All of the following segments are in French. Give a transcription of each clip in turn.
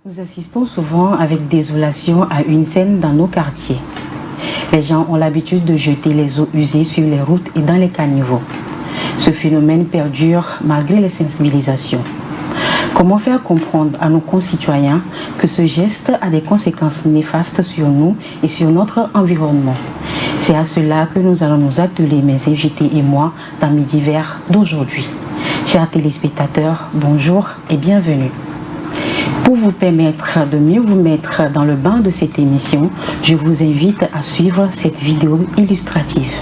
Nous assistons souvent avec désolation à une scène dans nos quartiers. Les gens ont l'habitude de jeter les eaux usées sur les routes et dans les caniveaux. Ce phénomène perdure malgré les sensibilisations. Comment faire comprendre à nos concitoyens que ce geste a des conséquences néfastes sur nous et sur notre environnement? C'est à cela que nous allons nous atteler, mes invités et moi, dans Midi Vert d'aujourd'hui. Chers téléspectateurs, bonjour et bienvenue. Pour vous permettre de mieux vous mettre dans le bain de cette émission, je vous invite à suivre cette vidéo illustrative.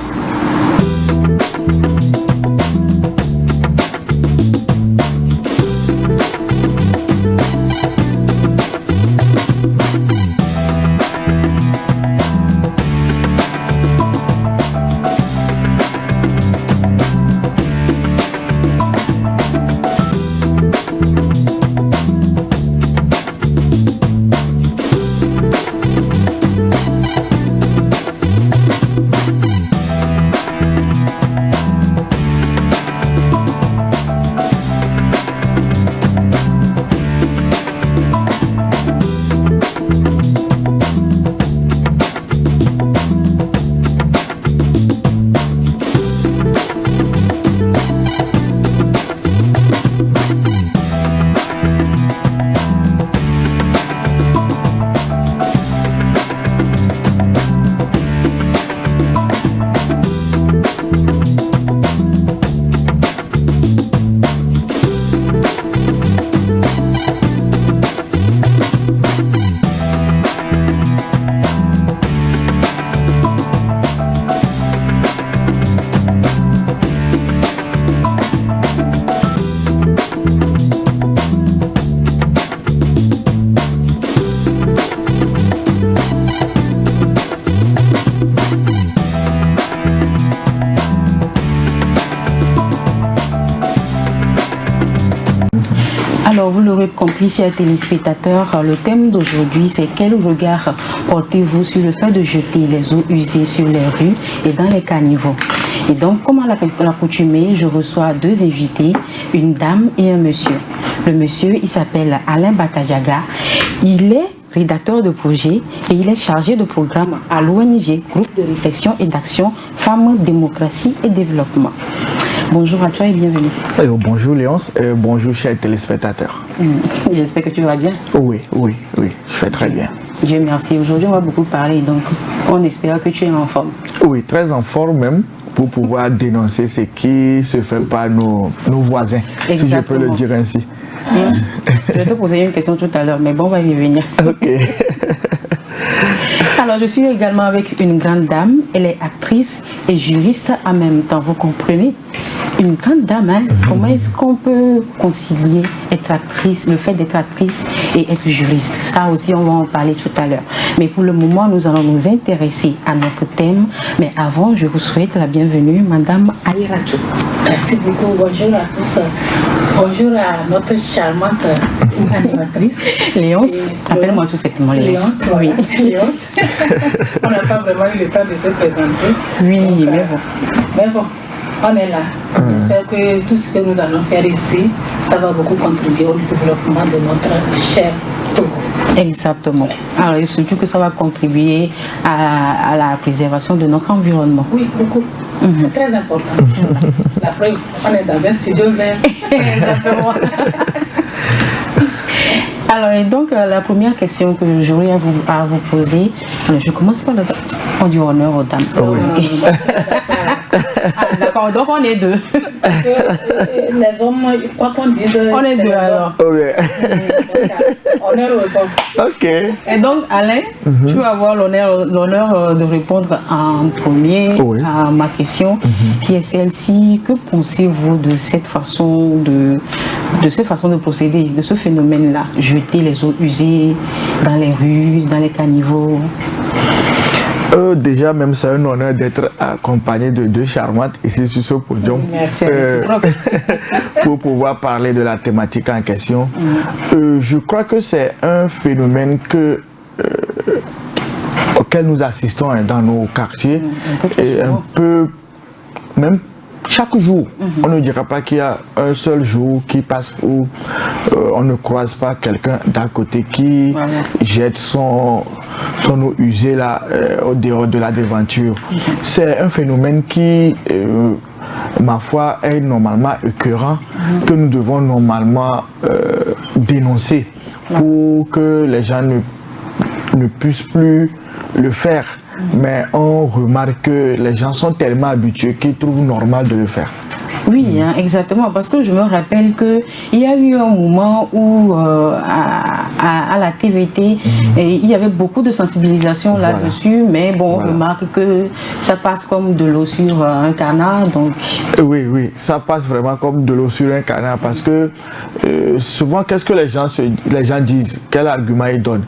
Alors, vous l'aurez compris, chers téléspectateurs, le thème d'aujourd'hui, c'est quel regard portez-vous sur le fait de jeter les eaux usées sur les rues et dans les caniveaux? Et donc, comme à l'accoutumée, je reçois deux invités, une dame et un monsieur. Le monsieur, il s'appelle Alain Batajaga. Il est rédacteur de projet et il est chargé de programme à l'ONG, Groupe de réflexion et d'action Femmes, Démocratie et Développement. Bonjour à toi et bienvenue. Bonjour Léonce, bonjour chers téléspectateurs. J'espère que tu vas bien. Oui, je vais très bien. Dieu merci. Aujourd'hui, on va beaucoup parler, donc on espère que tu es en forme. Oui, très en forme même, pour pouvoir dénoncer ce qui se fait par nos voisins, exactement, si je peux le dire ainsi. Je vais te poser une question tout à l'heure, mais bon, on va y revenir. Ok. Alors, je suis également avec une grande dame. Elle est actrice et juriste en même temps. Vous comprenez? Une grande dame, hein? Comment est-ce qu'on peut concilier être actrice, le fait d'être actrice et être juriste? Ça aussi, on va en parler tout à l'heure. Mais pour le moment, nous allons nous intéresser à notre thème. Mais avant, je vous souhaite la bienvenue, Madame Aïratou. Merci beaucoup. Bonjour à tous. Bonjour à notre charmante animatrice. Léonce, appelle-moi tout simplement Léonce. Oui. Léonce. On n'a pas vraiment eu le temps de se présenter. Oui, donc, mais bon, on est là. J'espère que tout ce que nous allons faire ici, ça va beaucoup contribuer au développement de notre cher Togo. Exactement. Alors, et surtout que ça va contribuer à la préservation de notre environnement. Oui, beaucoup. C'est très important. La preuve, on est dans un studio vert. Exactement. Alors, et donc, la première question que j'aurais à vous poser, je commence par on dit honneur aux dames. D'accord, donc on est deux. Les hommes, quoi qu'on dise, on est deux alors. Honneur aux hommes. Ok. Et donc, Alain, tu vas avoir l'honneur de répondre en premier à ma question, qui est celle-ci. Que pensez-vous de cette façon de procéder, de ce phénomène-là, jeter les eaux usées dans les rues, dans les caniveaux? Déjà, même c'est un honneur d'être accompagné de deux charmantes ici sur ce podium. Merci. Pour pouvoir parler de la thématique en question. Je crois que c'est un phénomène auquel nous assistons dans nos quartiers et un peu même chaque jour. On ne dira pas qu'il y a un seul jour qui passe où on ne croise pas quelqu'un d'à côté qui jette son eau usée là, au dehors de la devanture. C'est un phénomène qui, ma foi, est normalement écœurant, que nous devons normalement dénoncer pour que les gens ne puissent plus le faire. Mais on remarque que les gens sont tellement habitués qu'ils trouvent normal de le faire. Oui, hein, exactement, parce que je me rappelle qu'il y a eu un moment où à la TVT, il y avait beaucoup de sensibilisation là-dessus, mais bon, on remarque que ça passe comme de l'eau sur un canard. Donc... Oui, ça passe vraiment comme de l'eau sur un canard, parce que souvent, qu'est-ce que les gens disent? Quel argument ils donnent?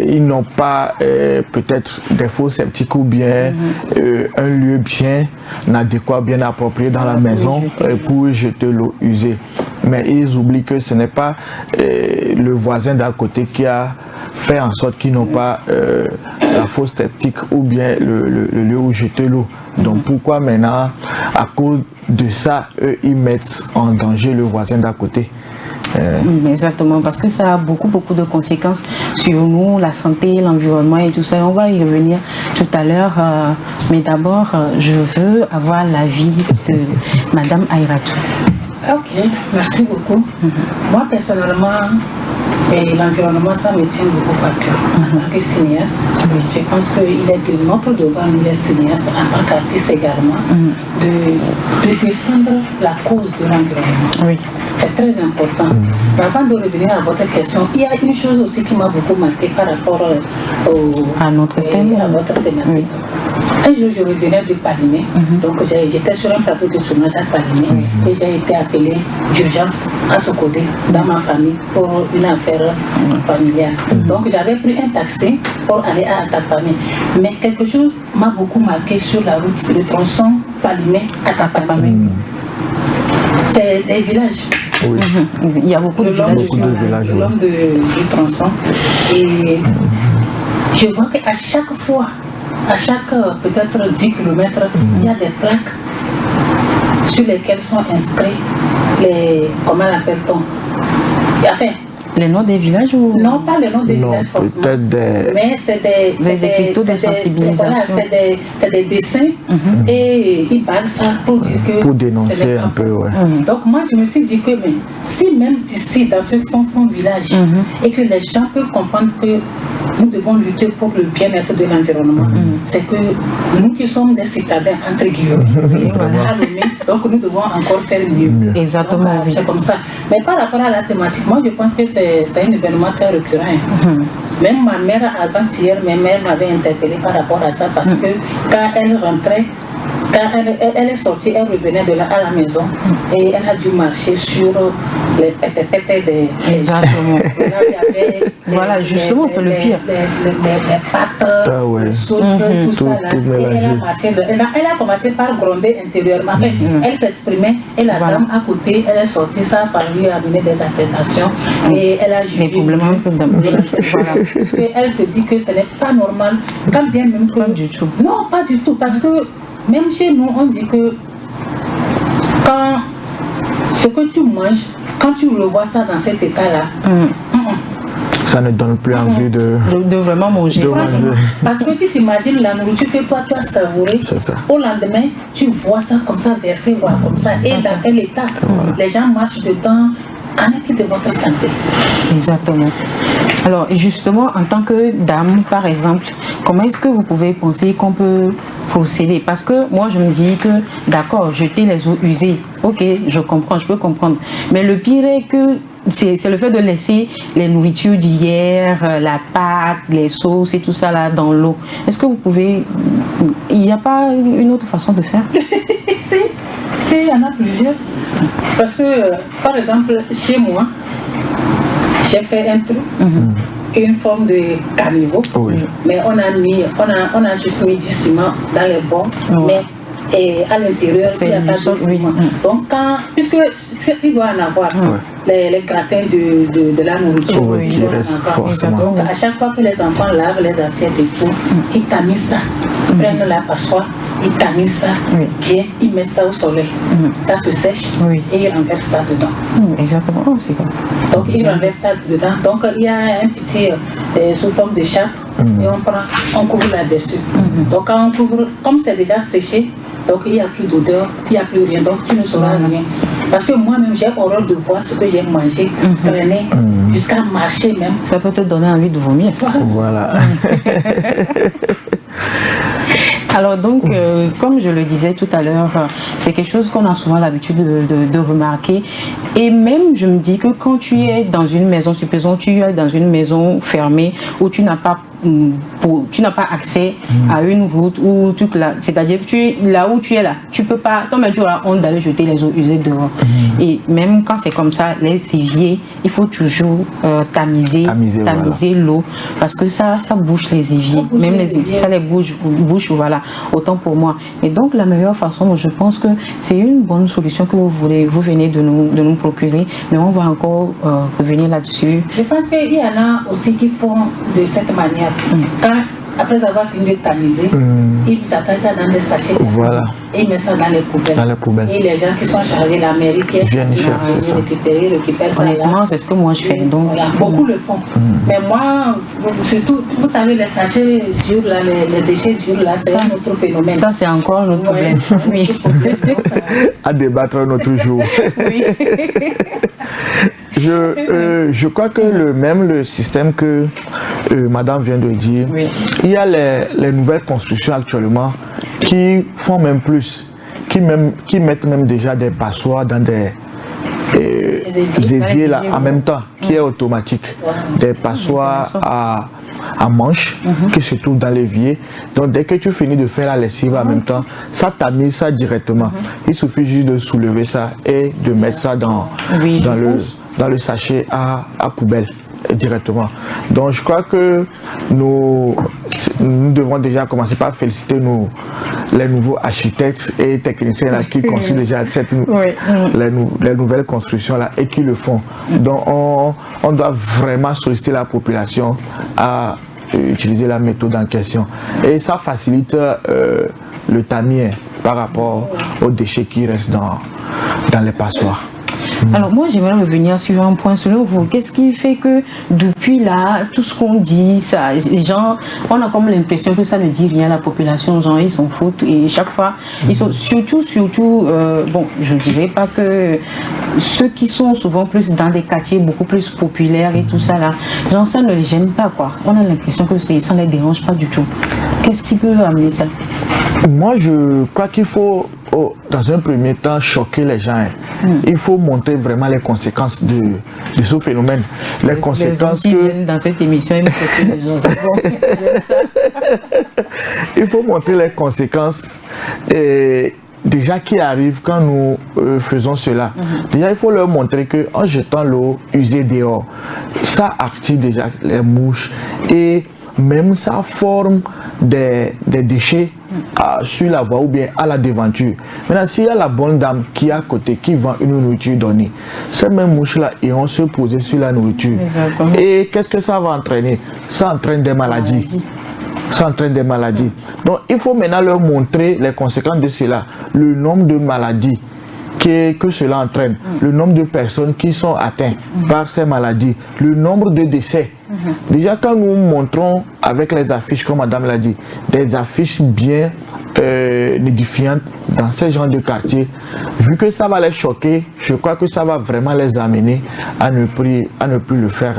Ils n'ont pas peut-être des faux sceptiques ou bien un lieu bien adéquat, bien approprié dans la maison pour jeter l'eau usée. Mais ils oublient que ce n'est pas le voisin d'à côté qui a fait en sorte qu'ils n'ont pas la fausse sceptique ou bien le lieu où jeter l'eau. Donc pourquoi maintenant, à cause de ça, eux, ils mettent en danger le voisin d'à côté? Exactement, parce que ça a beaucoup de conséquences sur nous, la santé, l'environnement et tout ça. On va y revenir tout à l'heure, mais d'abord, je veux avoir l'avis de Madame Aïratou. Ok, merci beaucoup. Moi, personnellement, l'environnement, ça me tient beaucoup à cœur. En tant que cinéaste, je pense qu'il est de notre devoir, nous les cinéastes, en tant qu'artistes également, de défendre la cause de l'environnement. Oui. C'est très important. Mais avant de revenir à votre question, il y a une chose aussi qui m'a beaucoup marqué par rapport à notre thème. À votre thématique. Oui. Un jour, je revenais de Palimé, donc j'étais sur un plateau de tournage à Palimé et j'ai été appelée d'urgence à Sokodé, dans ma famille, pour une affaire familiale. Donc j'avais pris un taxi pour aller à Atapamé. Mais quelque chose m'a beaucoup marqué sur la route, le tronçon Palimé à Atapamé. C'est des villages. Oui. Il y a beaucoup de villages. Le long du tronçon. Et je vois qu'à chaque fois, à chaque peut-être 10 km, il y a des plaques sur lesquelles sont inscrits les, comment l'appelle-t-on? Enfin, les noms des villages ou... Non, pas les noms des villages forcément. Mais c'est des écriteaux de sensibilisation. C'est des dessins et ils parlent ça pour dire que... Pour dénoncer un peu, ouais. Donc moi je me suis dit que mais, si même d'ici, dans ce fond village, et que les gens peuvent comprendre que nous devons lutter pour le bien-être de l'environnement, c'est que nous qui sommes des citadins, entre guillemets, donc nous devons encore faire mieux. Exactement. Donc, c'est comme ça. Mais par rapport à la thématique, moi je pense que c'est un événement très récurrent. Même ma mère, avant-hier, ma mère m'avait interpellée par rapport à ça parce que quand elle rentrait, quand elle est sortie, elle revenait de là à la maison et elle a dû marcher sur les pétés des... Exactement. Voilà, justement, c'est le pire. Les pâtes, les sauces, tout ça là. Et elle a marché, elle a commencé par gronder intérieurement. Enfin, elle s'exprimait et la dame à côté, elle est sortie, ça a fallu amener des attestations et elle a jugé. Des problèmes un peu voilà. Elle te dit que ce n'est pas normal, quand bien même que... Pas du tout. Non, pas du tout, parce que même chez nous, on dit que quand ce que tu manges, quand tu revois ça dans cet état-là, ça ne donne plus envie de vraiment manger. Parce que tu t'imagines la nourriture que toi tu as savourée, au lendemain, tu vois ça comme ça, versé, comme ça, et dans quel état les gens marchent dedans. Qu'en est-il de votre santé? Exactement. Alors, justement, en tant que dame, par exemple, comment est-ce que vous pouvez penser qu'on peut procéder? Parce que moi, je me dis que, d'accord, jeter les eaux usées, ok, je comprends, je peux comprendre. Mais le pire est que c'est le fait de laisser les nourritures d'hier, la pâte, les sauces et tout ça là dans l'eau. Est-ce que vous pouvez... Il n'y a pas une autre façon de faire? Si, il y en a plusieurs. Parce que, par exemple, chez moi, j'ai fait un truc, une forme de caniveau, mais on a juste mis du ciment dans les bords, mais à l'intérieur, il n'y a pas de ciment. Donc, puisque il doit en avoir, les gratins de la nourriture, il doit en avoir. Donc, à chaque fois que les enfants lavent les assiettes et tout, ils tamisent ça, ils prennent la passoire ils tamisent ça bien, ils mettent ça au soleil. Ça se sèche et ils renversent ça dedans. Exactement, c'est comme ça. Donc ils renversent ça dedans. Donc il y a un petit sous forme de chape et on couvre là-dessus. Donc quand on couvre, comme c'est déjà séché, donc il n'y a plus d'odeur, il n'y a plus rien, donc tu ne sauras rien. Parce que moi-même j'ai horreur de voir ce que j'ai mangé, traîner, jusqu'à marcher même. Ça peut te donner envie de vomir. Voilà. Alors donc, comme je le disais tout à l'heure, c'est quelque chose qu'on a souvent l'habitude de remarquer. Et même, je me dis que quand tu es dans une maison, supposons tu es dans une maison fermée où tu n'as pas accès à une route, où c'est-à-dire que tu es là où tu es là, tu peux pas, toi-même tu auras honte d'aller jeter les eaux usées dehors. Et même quand c'est comme ça, les éviers, il faut toujours tamiser l'eau, parce que ça bouche les éviers, même ça les bouche, voilà, autant pour moi. Et donc la meilleure façon, je pense que c'est une bonne solution que vous venez de nous procurer, mais on va encore revenir là-dessus. Je pense qu'il y en a aussi qui font de cette manière. Quand, après avoir fini de tamiser, ils s'attachent dans des sachets et ils mettent ça dans les poubelles. Et les gens qui sont chargés, la mairie qui est chargée récupèrent ça. Honnêtement, c'est ce que moi je fais. Donc, voilà, beaucoup le font. Mais moi, surtout, vous savez, les sachets durs, là, les déchets durs, là, c'est un autre phénomène. Ça, c'est encore notre problème. Oui. À débattre un autre jour. Oui. Je crois que le système que madame vient de dire, il y a les nouvelles constructions actuellement qui font même plus, qui mettent même déjà des passoires dans des éviers là en même temps, qui est automatique, des passoires à manche qui se trouvent dans l'évier. Donc dès que tu finis de faire la lessive en même temps, ça tamise ça directement. Il suffit juste de soulever ça et de mettre ça dans le sachet à poubelle directement. Donc je crois que nous devons déjà commencer par féliciter les nouveaux architectes et techniciens là, qui construisent déjà les nouvelles constructions là, et qui le font. Donc on doit vraiment solliciter la population à utiliser la méthode en question. Et ça facilite le tamis par rapport aux déchets qui restent dans les passoires. Alors moi j'aimerais revenir sur un point. Selon vous, qu'est-ce qui fait que depuis là, tout ce qu'on dit, ça, les gens, on a comme l'impression que ça ne dit rien à la population, genre ils s'en foutent et chaque fois, ils sont surtout, bon, je dirais pas que ceux qui sont souvent plus dans des quartiers beaucoup plus populaires et tout ça là, genre ça ne les gêne pas quoi. On a l'impression que ça ne les dérange pas du tout. Qu'est-ce qui peut amener ça? Moi je crois qu'il faut dans un premier temps choquer les gens. Il faut montrer vraiment les conséquences de ce phénomène. Les conséquences qui viennent dans cette émission, les gens. Il faut montrer les conséquences déjà qui arrivent quand nous faisons cela. Déjà il faut leur montrer que en jetant l'eau usée dehors, ça active déjà les mouches et même ça forme des déchets sur la voie ou bien à la devanture. Maintenant, s'il y a la bonne dame qui est à côté, qui vend une nourriture donnée, ces mêmes mouches-là iront se poser sur la nourriture. Exactement. Et qu'est-ce que ça va entraîner? Ça entraîne des maladies. Ça entraîne des maladies. Donc, il faut maintenant leur montrer les conséquences de cela. Le nombre de maladies que cela entraîne, le nombre de personnes qui sont atteintes par ces maladies, le nombre de décès. Déjà quand nous montrons avec les affiches, comme madame l'a dit, des affiches bien édifiantes dans ces genres de quartiers, vu que ça va les choquer, je crois que ça va vraiment les amener à ne plus le faire.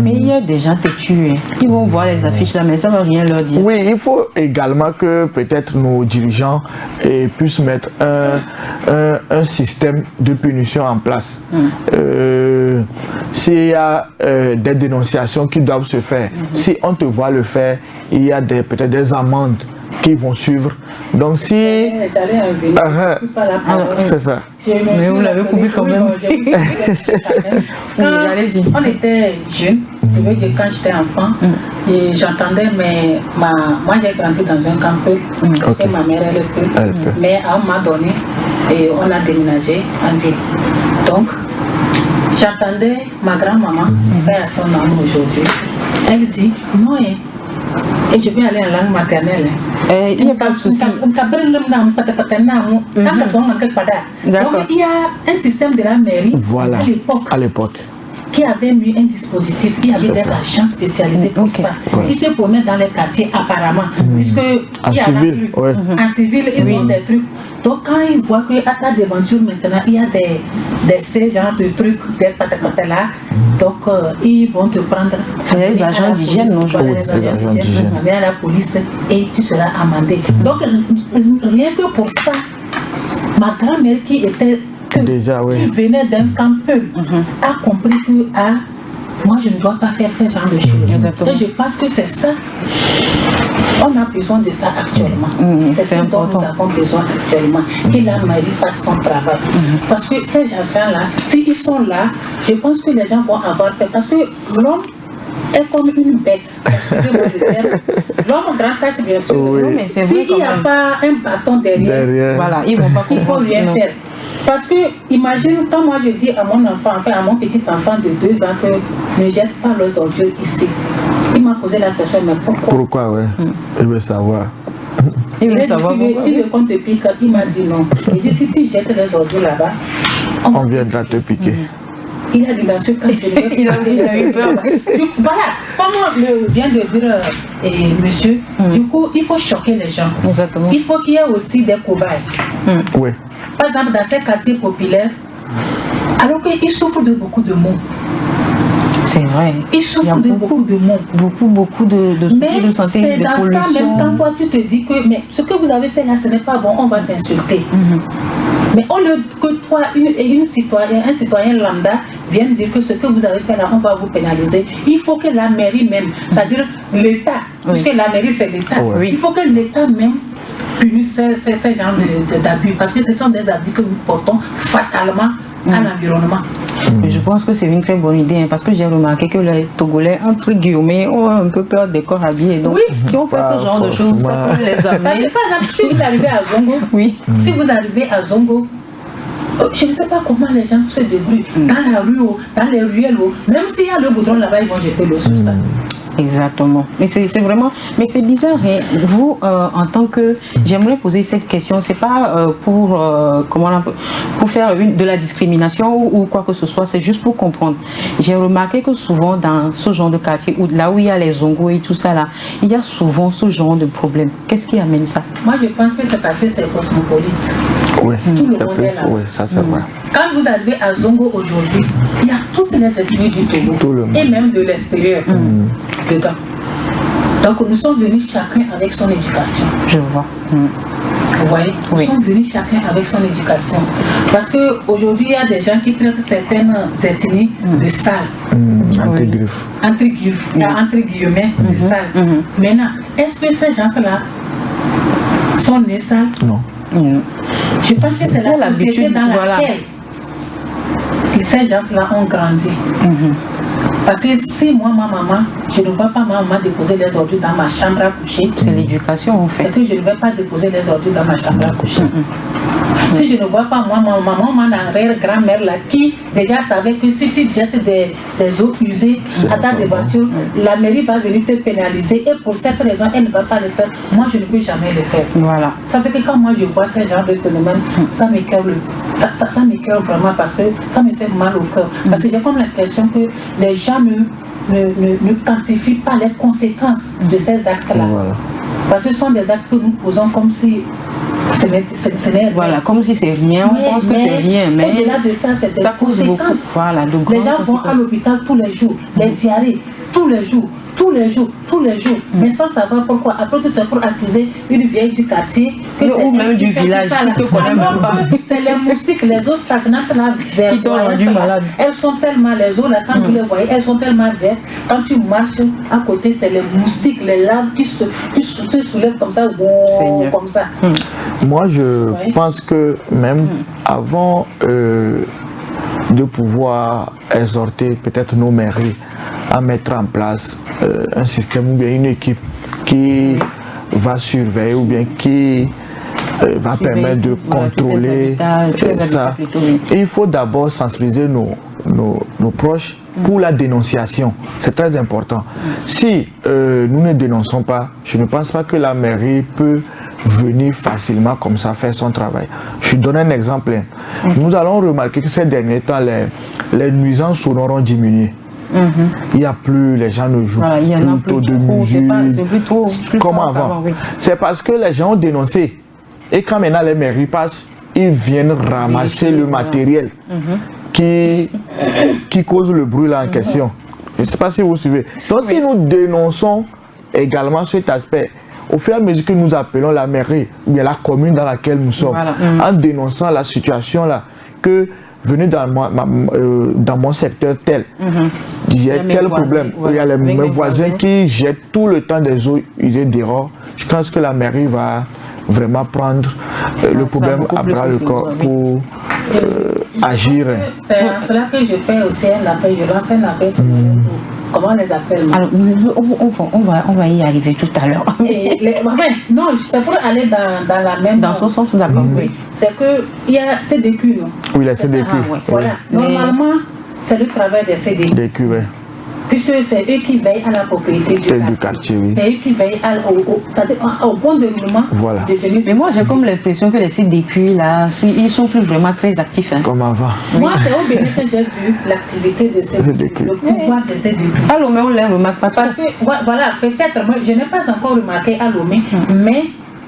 Mais il y a des gens têtus, ils vont voir les affiches là, mais ça ne va rien leur dire. Oui, il faut également que peut-être nos dirigeants puissent mettre un système de punition en place. S'il y a des dénonciations qui doivent se faire, si on te voit le faire, il y a peut-être des amendes qui vont suivre. Donc si... c'est ça. Mais vous l'avez coupé quand même. On était jeunes, je veux dire quand j'étais enfant, et j'entendais, mais moi j'ai grandi dans un campus, et ma mère elle peut. Mais à un moment donné, et on a déménagé en ville. Donc, j'entendais ma grand-maman, paix à son âme aujourd'hui, elle dit, non, Et je vais aller en langue maternelle. Il n'y a pas de souci. Donc il y a un système de la mairie à l'époque qui avait mis un dispositif, qui avait des agents spécialisés pour ça. Ils se promenaient dans les quartiers apparemment, puisque il y a en civil, ils ont des trucs. Donc quand ils voient qu'à ta devanture maintenant, il y a ces genres de trucs, des patates là, donc ils vont te prendre. C'est les agents d'hygiène, non? Les agents d'hygiène, à la police et tu seras amendé. Donc rien que pour ça, ma grand-mère qui était qui venait d'un camp peu a compris que moi je ne dois pas faire ce genre de choses. Et je pense que c'est ça. On a besoin de ça actuellement. C'est ce dont nous avons besoin actuellement. Que la mairie fasse son travail. Parce que ces gens-là, s'ils sont là, je pense que les gens vont avoir peur. Parce que l'homme est comme une bête. Excusez-moi de dire. L'homme grand cache bien sûr. Mais c'est vrai. S'il n'y a pas un bâton derrière, voilà, ils vont pas comprendre. Il ne faut rien faire. Parce que, imagine, quand moi je dis à mon enfant, enfin à mon petit enfant de 2 ans que ne jette pas leurs ordures ici. Il m'a posé la question, mais pourquoi? Pourquoi, il veut savoir. Il veut savoir pourquoi. Tu veux qu'on te pique? Il m'a dit non. Il dit, si tu jettes les ordures là-bas, on viendra te piquer. Il a dit dans ce cas, il a eu peur. Voilà, comme vient de dire monsieur, du coup, il faut choquer les gens. Exactement. Il faut qu'il y ait aussi des cobayes. Oui. Par exemple, dans ces quartiers populaires, alors qu'ils souffrent de beaucoup de maux. C'est vrai. Ils souffrent de beaucoup de maux. Beaucoup de soucis de santé, mais de dans pollution. ça, même quand toi tu te dis que mais ce que vous avez fait là, ce n'est pas bon, on va t'insulter. Mais au lieu que toi, un citoyen lambda vienne dire que ce que vous avez fait là, on va vous pénaliser, il faut que la mairie même, c'est-à-dire l'État, puisque la mairie c'est l'État, il faut que l'État même punisse ces genres d'abus, parce que ce sont des abus que nous portons fatalement à l'environnement. Je pense que c'est une très bonne idée, parce que j'ai remarqué que les Togolais, entre guillemets, ont un peu peur des corps habillés. Donc, si on fait ce genre de choses, ça peut les amener. Par exemple, si vous arrivez à Zongo, si vous arrivez à Zongo, je ne sais pas comment les gens se débrouillent. Dans la rue, dans les ruelles, même s'il y a le goudron là-bas, ils vont jeter l'eau sur ça. Exactement. Mais c'est vraiment, mais c'est bizarre. Hein. Vous, en tant que, j'aimerais poser cette question. C'est pas pour faire de la discrimination ou quoi que ce soit. C'est juste pour comprendre. J'ai remarqué que souvent dans ce genre de quartier, là où il y a les zongos et tout ça là, il y a souvent ce genre de problème. Qu'est-ce qui amène ça? Moi, je pense que c'est parce que c'est cosmopolite. Oui, tout le monde est là. Oui, ça c'est vrai. Quand vous arrivez à Zongo aujourd'hui, il y a toutes les ethnies du Togo et même de l'extérieur dedans. Donc nous sommes venus chacun avec son éducation. Je vois. Vous voyez, nous sommes venus chacun avec son éducation. Parce qu'aujourd'hui, il y a des gens qui traitent certaines ethnies de sales. Entre guillemets, de sales. Maintenant, est-ce que ces gens-là sont nés sales? Non. Je pense que c'est la société dans laquelle ces gens-là ont grandi. Parce que si moi, ma maman, je ne vois pas ma maman déposer les ordures dans ma chambre à coucher. C'est l'éducation en fait. C'est que je ne vais pas déposer les ordures dans ma chambre à coucher. Si je ne vois pas moi, ma maman, mon arrière-grand-mère là, qui déjà savait que si tu jettes des eaux usées à ta devanture, la mairie va venir te pénaliser et pour cette raison, elle ne va pas le faire. Moi, je ne peux jamais le faire. Voilà. Ça fait que quand moi je vois ce genre de phénomène, ça m'écoeure vraiment parce que ça me fait mal au cœur. Parce que j'ai comme l'impression que les gens ne quantifient pas les conséquences de ces actes-là. Voilà. Parce que ce sont des actes que nous posons comme si ce n'est rien. Voilà, comme si c'est rien, on pense que c'est rien, mais au-delà de ça, c'est des conséquences. Beaucoup, voilà, les gens vont à l'hôpital tous les jours, les diarrhées, tous les jours. Mais sans savoir pourquoi. Après tout, c'est pour accuser une vieille du quartier. Ou même du village qui te connaît même pas. C'est les moustiques, les eaux stagnantes là, vertes. Qui t'ont rendu malade. Elles sont tellement, les eaux là, quand vous les voyez, elles sont tellement vertes. Quand tu marches à côté, c'est les moustiques, les larves qui se soulèvent comme ça. Comme ça. Moi, je pense que même avant de pouvoir exhorter peut-être nos mairies à mettre en place un système ou bien une équipe qui va surveiller ou bien qui va permettre de contrôler ça. Et il faut d'abord sensibiliser nos proches pour la dénonciation. C'est très important. Si nous ne dénonçons pas, je ne pense pas que la mairie peut venir facilement comme ça faire son travail. Je donne un exemple. Nous allons remarquer que ces derniers temps, les nuisances sonores ont diminué. Il n'y a plus, les gens ne jouent plus trop de musique comme avant. Oui. C'est parce que les gens ont dénoncé. Et quand maintenant les mairies passent, ils viennent ramasser le matériel qui cause le bruit là en question. Je ne sais pas si vous suivez. Donc si nous dénonçons également cet aspect, au fur et à mesure que nous appelons la mairie, ou bien la commune dans laquelle nous sommes, en dénonçant la situation là, que venez dans mon secteur tel, il y a tel problème, il y a mes voisins qui jettent tout le temps des eaux usées dehors. Je pense que la mairie va vraiment prendre le problème à bras le corps pour agir. C'est en cela que je fais aussi un appel, je lance un appel sur comment on les appelle? Alors, on va y arriver tout à l'heure. Non, c'est pour aller dans la même... Dans ce sens, d'accord, oui. C'est qu'il y a CDQ, non? Oui, la CDQ. Voilà. Normalement, c'est le travail des CDQ. Oui. Puisque c'est eux qui veillent à la propriété du quartier. Oui. C'est eux qui veillent au bon déroulement. Voilà. Mais moi, j'ai comme l'impression que les CDQ, là, ils sont plus vraiment très actifs. Comme avant. Moi, c'est au Bénin que j'ai vu l'activité de CDQ, le pouvoir de CDQ. À Lomé, on ne les remarque pas. Parce que, voilà, peut-être, moi, je n'ai pas encore remarqué à Lomé, mais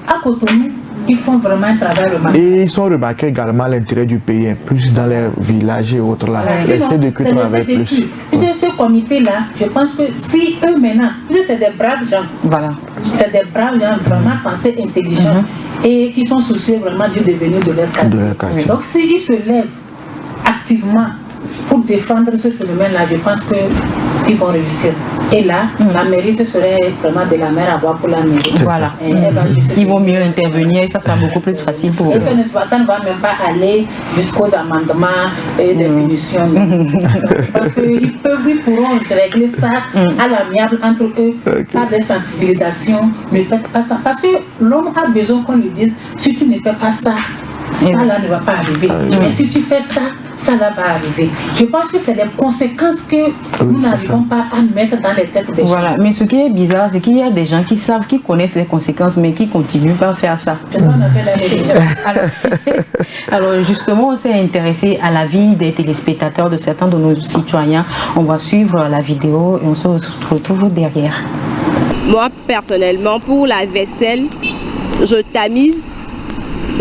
à Cotonou, ils font vraiment un travail remarquable. Et ils sont remarqués également à l'intérieur du pays, plus dans les villages et autres là. Les CDQ travaillent plus. Ce comité-là, je pense que si eux maintenant, c'est des braves gens, c'est des braves gens vraiment sensés, intelligents et qui sont soucieux vraiment du devenir de leur quartier. Donc s'ils se lèvent activement pour défendre ce phénomène-là, je pense qu'ils vont réussir. Et là, la mairie, ce serait vraiment de la mer à boire pour la mairie. Voilà. Ils vont mieux intervenir et ça sera beaucoup plus facile pour eux. Et ça ne va même pas aller jusqu'aux amendements et des punitions. Parce qu'ils pourront régler ça à l'amiable entre eux par des sensibilisations. Ne faites pas ça. Parce que l'homme a besoin qu'on lui dise, si tu ne fais pas ça, ça là ne va pas arriver. Mais si tu fais ça, ça là va arriver. Je pense que c'est les conséquences que nous n'arrivons pas à mettre dans les têtes des gens. Voilà, mais ce qui est bizarre, c'est qu'il y a des gens qui savent, qui connaissent les conséquences, mais qui continuent pas à faire ça. C'est ça qu'on appelle les gens. Alors justement, on s'est intéressé à l'avis des téléspectateurs de certains de nos citoyens. On va suivre la vidéo et on se retrouve derrière. Moi, personnellement, pour la vaisselle, je tamise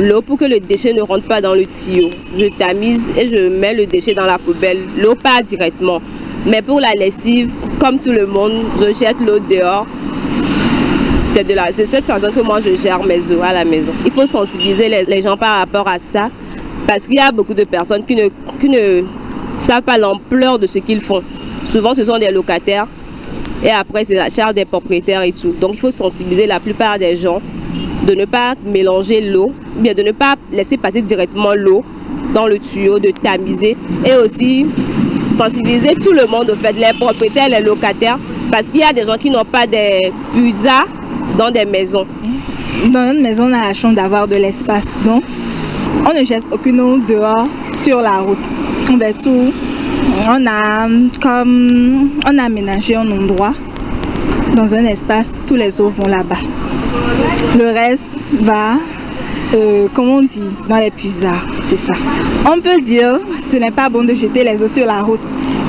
l'eau pour que le déchet ne rentre pas dans le tuyau. Je tamise et je mets le déchet dans la poubelle. L'eau part directement. Mais pour la lessive, comme tout le monde, je jette l'eau dehors. C'est de cette façon que moi je gère mes eaux à la maison. Il faut sensibiliser les gens par rapport à ça. Parce qu'il y a beaucoup de personnes qui ne savent pas l'ampleur de ce qu'ils font. Souvent ce sont des locataires. Et après c'est la charge des propriétaires et tout. Donc il faut sensibiliser la plupart des gens de ne pas mélanger l'eau, bien de ne pas laisser passer directement l'eau dans le tuyau, de tamiser et aussi sensibiliser tout le monde au fait, les propriétaires, les locataires, parce qu'il y a des gens qui n'ont pas des puisards dans des maisons. Dans notre maison, on a la chance d'avoir de l'espace, donc on ne jette aucune eau dehors sur la route. On a aménagé un endroit dans un espace, tous les eaux vont là-bas. Le reste va, comment on dit, dans les puisards, c'est ça. On peut dire, ce n'est pas bon de jeter les eaux sur la route,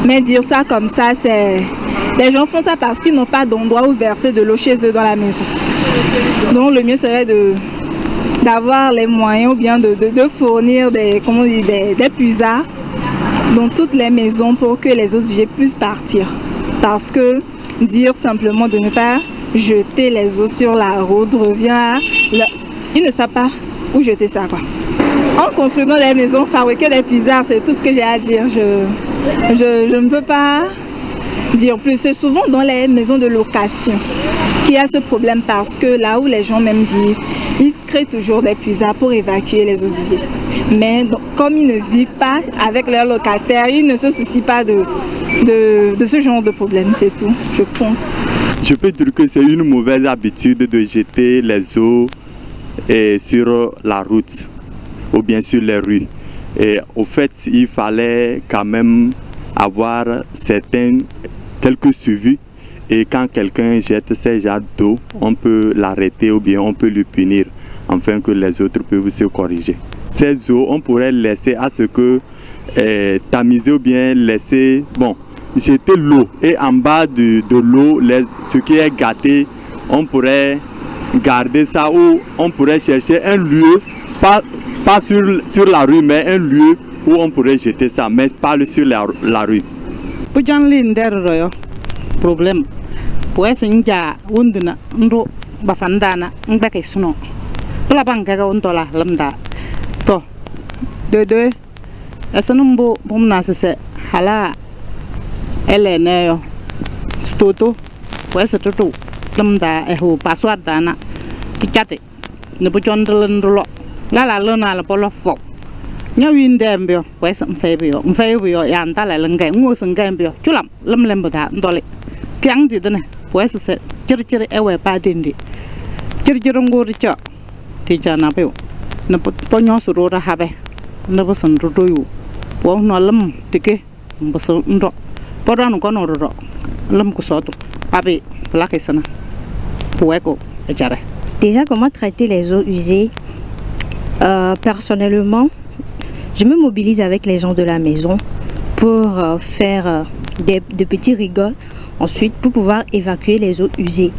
mais dire ça comme ça, c'est... Les gens font ça parce qu'ils n'ont pas d'endroit où verser de l'eau chez eux dans la maison. Donc le mieux serait d'avoir les moyens ou bien de fournir des puisards dans toutes les maisons pour que les eaux usées puissent partir. Parce que dire simplement de ne pas jeter les eaux sur la route revient à... Ils ne savent pas où jeter ça, quoi. En construisant les maisons, fabriquer des puisards, c'est tout ce que j'ai à dire. Je ne peux pas dire plus. C'est souvent dans les maisons de location qu'il y a ce problème parce que là où les gens même vivent, ils créent toujours des puisards pour évacuer les eaux usées. Mais donc, comme ils ne vivent pas avec leurs locataires, ils ne se soucient pas de ce genre de problème, c'est tout, je pense. Je peux dire que c'est une mauvaise habitude de jeter les eaux et sur la route ou bien sur les rues. Et au fait, il fallait quand même avoir quelques suivis. Et quand quelqu'un jette ces genres d'eau, on peut l'arrêter ou bien on peut le punir, afin que les autres peuvent se corriger. Ces eaux, on pourrait laisser à ce que tamiser ou bien laisser, jeter l'eau. Et en bas de l'eau, ce qui est gâté, on pourrait garder ça ou on pourrait chercher un lieu, pas sur la rue, mais un lieu où on pourrait jeter ça, mais pas sur la rue. Problème. Pour essayer wunduna ndo bafandana ngake suno. Pula banga untola lamda. To de asanumbo bomna se hala eleneyo stoto wesa toto lamda eho password dana tikate ne bochondrelo la lona la polo fo nyawin dembio wesa mfebio ya ndala lenga ngosengambio chulam lemlemboda ndole kyang di dane wesa se chirchir ewe padindi chirchir ngori cha tija na pe na ponyo surura habe na bosan rodoyu po no lam tike bosan ndo podan ko no ro lam ko soto pabe plake sana poeko ejare. Déjà, comment traiter les eaux usées? Personnellement, je me mobilise avec les gens de la maison pour faire de petits rigoles, ensuite pour pouvoir évacuer les eaux usées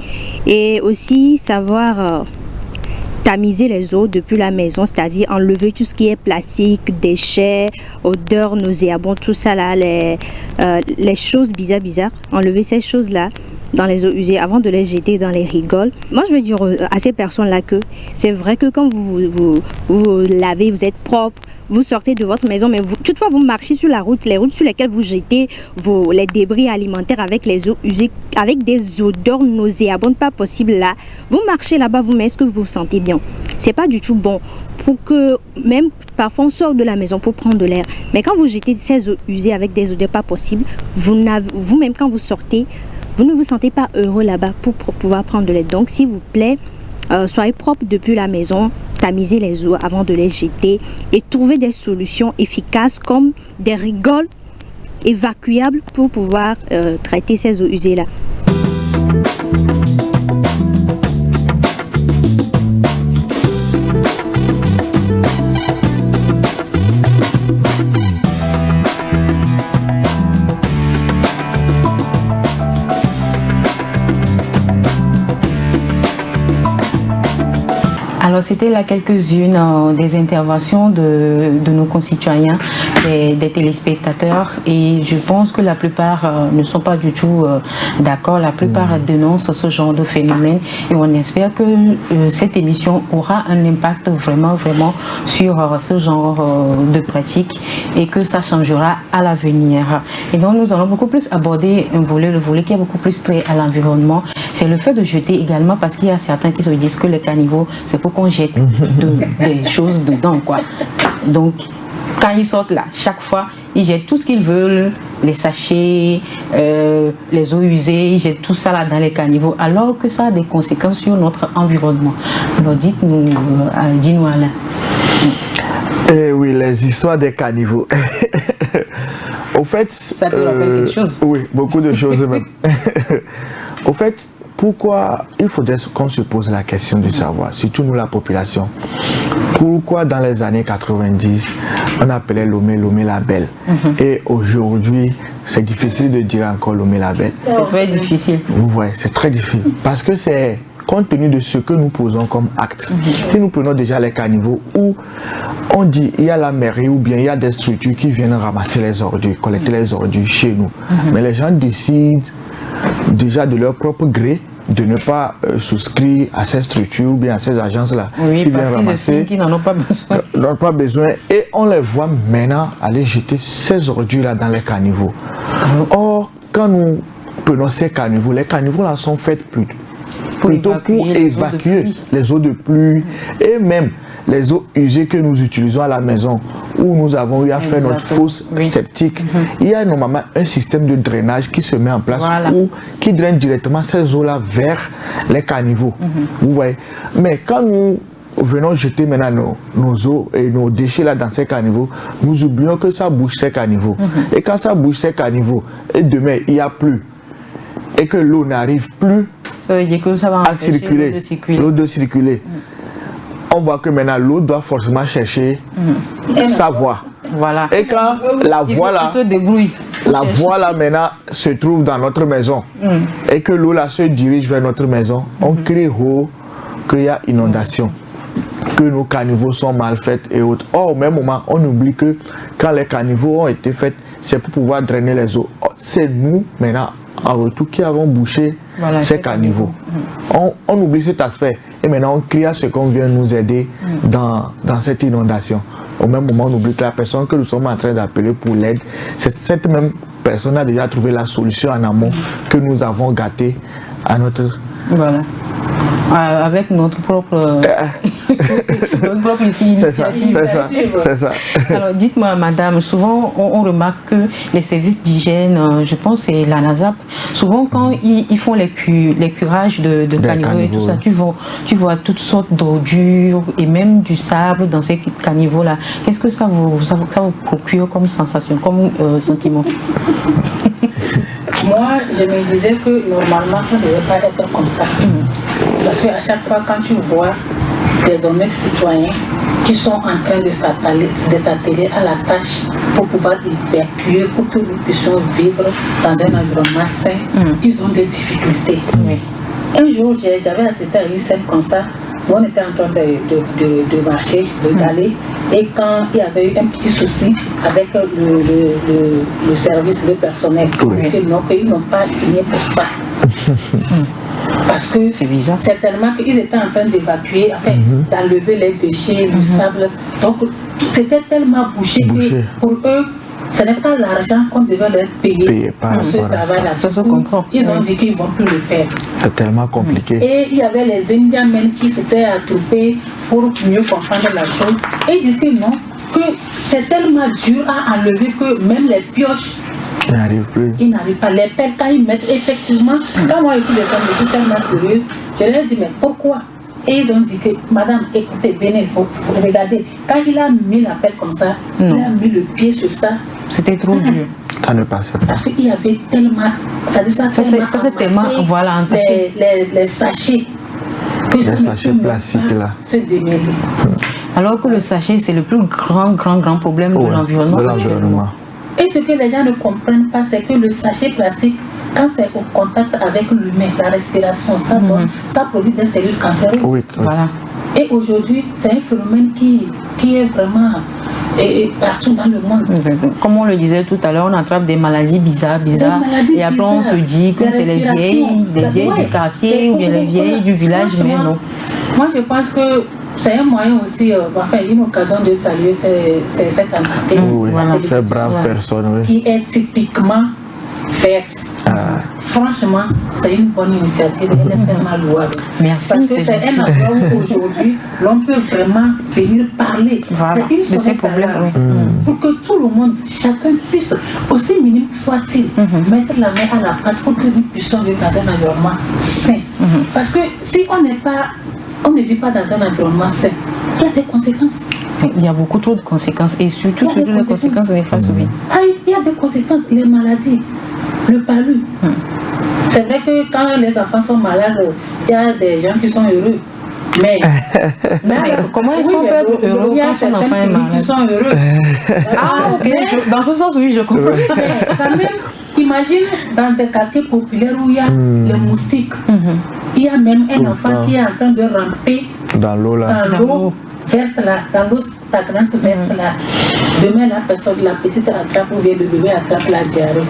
et aussi savoir tamiser les eaux depuis la maison, c'est-à-dire enlever tout ce qui est plastique, déchets, odeurs nauséabondes, tout ça là, les choses bizarres, enlever ces choses-là dans les eaux usées avant de les jeter dans les rigoles. Moi, je veux dire à ces personnes-là que c'est vrai que quand vous lavez, vous êtes propre, vous sortez de votre maison, mais toutefois vous marchez sur la route, les routes sur lesquelles vous jetez les débris alimentaires avec les eaux usées, avec des odeurs nauséabondes, pas possible là. Vous marchez là-bas, vous-même, est-ce que vous vous sentez bien? C'est pas du tout bon. Pour que, même parfois on sort de la maison pour prendre de l'air, mais quand vous jetez ces eaux usées avec des odeurs pas possibles, vous-même quand vous sortez, vous ne vous sentez pas heureux là-bas pour pouvoir prendre de l'air. Donc, s'il vous plaît, soyez propre depuis la maison, tamisez les eaux avant de les jeter et trouvez des solutions efficaces comme des rigoles évacuables pour pouvoir traiter ces eaux usées-là. Alors, c'était là quelques-unes des interventions de nos concitoyens, des téléspectateurs, et je pense que la plupart ne sont pas du tout d'accord. La plupart dénoncent ce genre de phénomène et on espère que cette émission aura un impact vraiment sur ce genre de pratique et que ça changera à l'avenir. Et donc, nous allons beaucoup plus aborder le volet qui est beaucoup plus trait à l'environnement. C'est le fait de jeter également, parce qu'il y a certains qui se disent que les caniveaux, c'est pour qu'on jette des choses dedans, quoi. Donc, quand ils sortent là, chaque fois, ils jettent tout ce qu'ils veulent, les sachets, les eaux usées, ils jettent tout ça là dans les caniveaux, alors que ça a des conséquences sur notre environnement. Alors, dis-nous, Alain. Oui, les histoires des caniveaux. Au fait, ça te rappelle quelque chose? Oui, beaucoup de choses même. Au fait, pourquoi il faudrait qu'on se pose la question de savoir, surtout nous la population, pourquoi dans les années 90 on appelait Lomé Label et aujourd'hui c'est difficile de dire encore Lomé Label. C'est très difficile. Oui, c'est très difficile parce que c'est compte tenu de ce que nous posons comme acte. Et nous prenons déjà les caniveaux où on dit il y a la mairie ou bien il y a des structures qui viennent ramasser les ordures, collecter les ordures chez nous. Mais les gens décident déjà de leur propre gré de ne pas souscrire à ces structures ou bien à ces agences-là. Oui, parce qu'ils estiment qu'ils n'en ont pas besoin. N'ont pas besoin et on les voit maintenant aller jeter ces ordures-là dans les caniveaux. Or, quand nous prenons ces caniveaux, les caniveaux-là sont faits plutôt pour évacuer les eaux de pluie et même les eaux usées que nous utilisons à la maison où nous avons eu à faire notre fosse septique. Il y a normalement un système de drainage qui se met en place ou qui draine directement ces eaux-là vers les caniveaux. Vous voyez. Mais quand nous venons jeter maintenant nos eaux et nos déchets là dans ces caniveaux, nous oublions que ça bouge ces caniveaux. Et quand ça bouge ces caniveaux, et demain il n'y a plus, et que l'eau n'arrive plus ça veut dire que ça va à circuler, l'eau de circuler. On voit que maintenant l'eau doit forcément chercher sa voie. Voilà. Et quand la voie là, se débrouille. La voie là maintenant se trouve dans notre maison et que l'eau là se dirige vers notre maison, on crie haut qu'il y a inondation, que nos caniveaux sont mal faits et autres. Or, au même moment, on oublie que quand les caniveaux ont été faits, c'est pour pouvoir drainer les eaux. C'est nous maintenant, en retour, qui avons bouché ces caniveaux. On oublie cet aspect et maintenant on crie à ce qu'on vient nous aider dans cette inondation. Au même moment, on oublie que la personne que nous sommes en train d'appeler pour l'aide, cette même personne a déjà trouvé la solution en amont que nous avons gâté à notre... Voilà. Avec notre propre initiative. C'est ça. Alors, dites-moi, madame, souvent on remarque que les services d'hygiène, je pense c'est la NASAP, souvent quand ils font les curages de caniveaux et tout ça, tu vois toutes sortes d'ordures et même du sable dans ces caniveaux-là. Qu'est-ce que ça vous procure comme sensation, comme sentiment? Moi, je me disais que normalement, ça ne devait pas être comme ça. Parce qu'à chaque fois, quand tu vois des honnêtes citoyens qui sont en train de s'atteler à la tâche pour pouvoir évacuer, pour que nous puissions vivre dans un environnement sain, ils ont des difficultés. Un jour, j'avais assisté à une scène comme ça, où on était en train de marcher, d'aller, et quand il y avait eu un petit souci avec le service, le personnel, qu'ils n'ont pas signé pour ça. Parce que c'est bizarre. Certainement qu'ils étaient en train d'évacuer, enfin, d'enlever les déchets, le sable. Donc, c'était tellement bouché que pour eux, ce n'est pas l'argent qu'on devait leur payer pour ce travail-là. Ça se comprend. Ils ont dit qu'ils ne vont plus le faire. C'est tellement compliqué. Et il y avait les Indiens même qui s'étaient attroupés pour mieux comprendre la chose. Et ils disent que non, que c'est tellement dur à enlever que même les pioches, ils n'arrivent plus. Ils n'arrivent pas. Les pelles, quand ils mettent effectivement, quand moi je suis tellement curieuse, je leur ai dit mais pourquoi? Et ils ont dit que madame, écoutez, venez, il faut regarder. Quand il a mis la pelle comme ça, il a mis le pied sur ça. C'était trop dur. Ça ne passait pas. Parce qu'il y avait tellement. Ça c'est tellement. Voilà, les sachets. Que les sachets plastiques là. Se démêler. Alors que le sachet, c'est le plus grand problème de l'environnement. Et ce que les gens ne comprennent pas, c'est que le sachet plastique, quand c'est au contact avec l'humain, la respiration, ça produit des cellules cancéreuses. Oui. Voilà. Et aujourd'hui, c'est un phénomène qui est vraiment partout dans le monde. Comme on le disait tout à l'heure, on attrape des maladies bizarres. Et après, on se dit que c'est les vieilles du quartier ou bien les vieilles du village. Mais non. Moi, je pense que c'est un moyen aussi, enfin une occasion de saluer cette entité, ces braves personnes, qui est typiquement verte. Franchement, c'est une bonne initiative, elle est tellement louable. Merci. Parce que c'est un endroit où aujourd'hui l'on peut vraiment venir parler de ces problèmes, pour que tout le monde, chacun puisse, aussi minime soit-il, mettre la main à la pâte pour que nous puissions vivre dans un environnement sain. Parce que si on ne vit pas dans un environnement sain, il y a des conséquences. Il y a beaucoup trop de conséquences et surtout les conséquences néfastes. Il y a des conséquences, les maladies, le palu. C'est vrai que quand les enfants sont malades, il y a des gens qui sont heureux. Mais comment est-ce qu'on peut être heureux quand son enfant est malade? Qui sont heureux. Ok, dans ce sens, oui, je comprends. Mais quand même, imagine dans des quartiers populaires où il y a les moustiques. Il y a même un enfant qui est en train de ramper dans l'eau verte là, dans l'eau stagnante verte là. Demain, la petite attrape ou bien le bébé attrape la diarrhée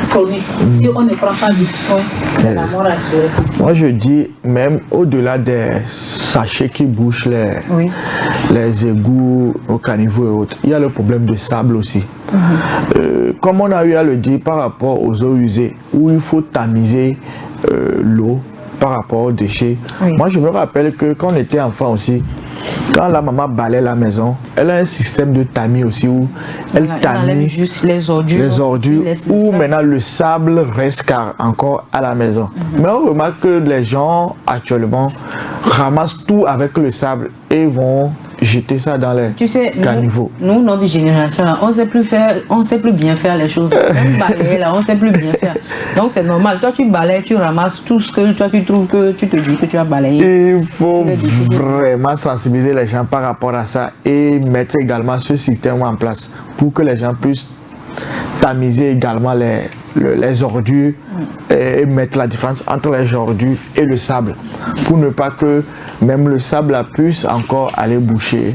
chronique. Si on ne prend pas du soin, c'est la mort assurée. Moi, je dis, même au-delà des sachets qui bouchent les égouts, aux caniveaux et autres, il y a le problème de sable aussi. Comme on a eu à le dire par rapport aux eaux usées, où il faut tamiser l'eau par rapport aux déchets. Moi, je me rappelle que quand on était enfant aussi, quand la maman balaye la maison, elle a un système de tamis aussi où elle tamise juste les ordures où maintenant le sable reste encore à la maison. Mais on remarque que les gens actuellement ramassent tout avec le sable et vont jeter ça dans les caniveaux. Nous, notre génération, là, on sait plus bien faire les choses. On balaye là, on sait plus bien faire. Donc c'est normal. Toi, tu balayes, tu ramasses tout ce que toi tu trouves que tu te dis que tu as balayé. Il faut vraiment sensibiliser les gens par rapport à ça et mettre également ce système en place pour que les gens puissent tamiser également les ordures et mettre la différence entre les ordures et le sable pour ne pas que même le sable puisse encore aller boucher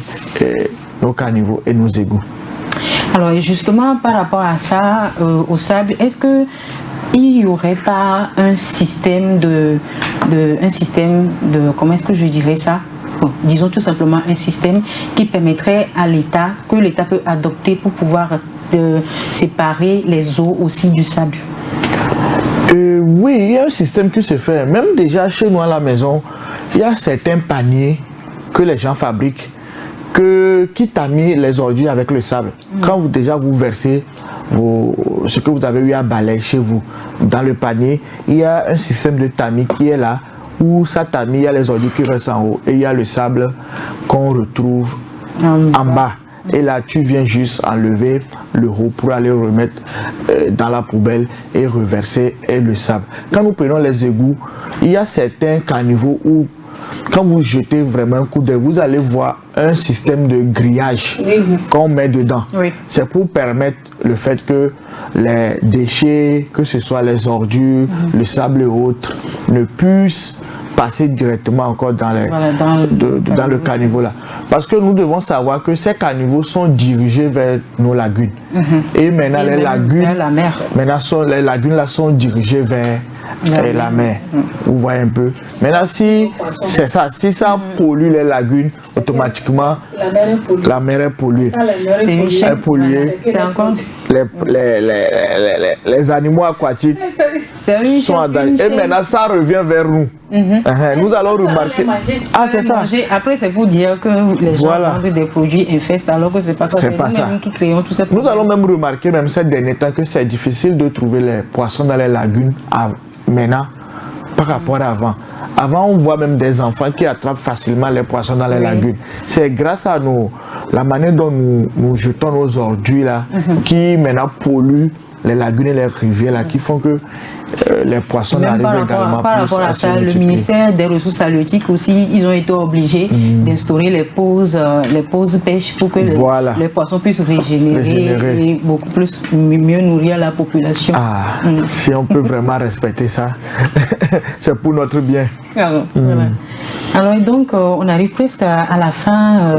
nos caniveaux et nos égouts. Alors justement par rapport à ça, au sable, est-ce que il n'y aurait pas un système de comment est-ce que je dirais ça? Bon, disons tout simplement un système qui permettrait à l'État, que l'État peut adopter pour pouvoir séparer les eaux aussi du sable. Oui, il y a un système qui se fait. Même déjà chez nous à la maison, il y a certains paniers que les gens fabriquent qui tamis les ordures avec le sable. Quand vous versez ce que vous avez eu à balayer chez vous dans le panier, il y a un système de tamis qui est là où ça tamis, il y a les ordures qui restent en haut et il y a le sable qu'on retrouve en bas. Et là, tu viens juste enlever le haut pour aller remettre dans la poubelle et reverser le sable. Quand nous prenons les égouts, il y a certains caniveaux où, quand vous jetez vraiment un coup d'œil, vous allez voir un système de grillage qu'on met dedans. C'est pour permettre le fait que les déchets, que ce soit les ordures, le sable et autres, ne puissent passer directement encore dans le caniveau là. Parce que nous devons savoir que ces caniveaux sont dirigés vers nos lagunes. Et maintenant les lagunes, la mer. Les lagunes là sont dirigées vers la mer. Vous voyez un peu. Maintenant si c'est ça, si ça pollue les lagunes, automatiquement la mer est polluée. C'est polluée. C'est encore les animaux aquatiques sont en danger. Et maintenant ça revient vers nous. Nous allons remarquer. Ah, c'est ça. Après, c'est pour dire que les gens vendent des produits infestes alors que c'est pas ça. C'est pas ça. Qui créons tout ça. Nous allons même remarquer, même ces derniers temps, que c'est difficile de trouver les poissons dans les lagunes maintenant par rapport à avant. Avant, on voit même des enfants qui attrapent facilement les poissons dans les lagunes. C'est grâce à la manière dont nous jetons nos ordures là, qui maintenant polluent les lagunes et les rivières là, qui font que les poissons même arrivent également par rapport à ça, le ministère des Ressources halieutiques aussi, ils ont été obligés d'instaurer les pauses pêche pour que les poissons puissent régénérer et beaucoup plus mieux nourrir la population. Si on peut vraiment respecter ça, c'est pour notre bien. Alors donc, on arrive presque à la fin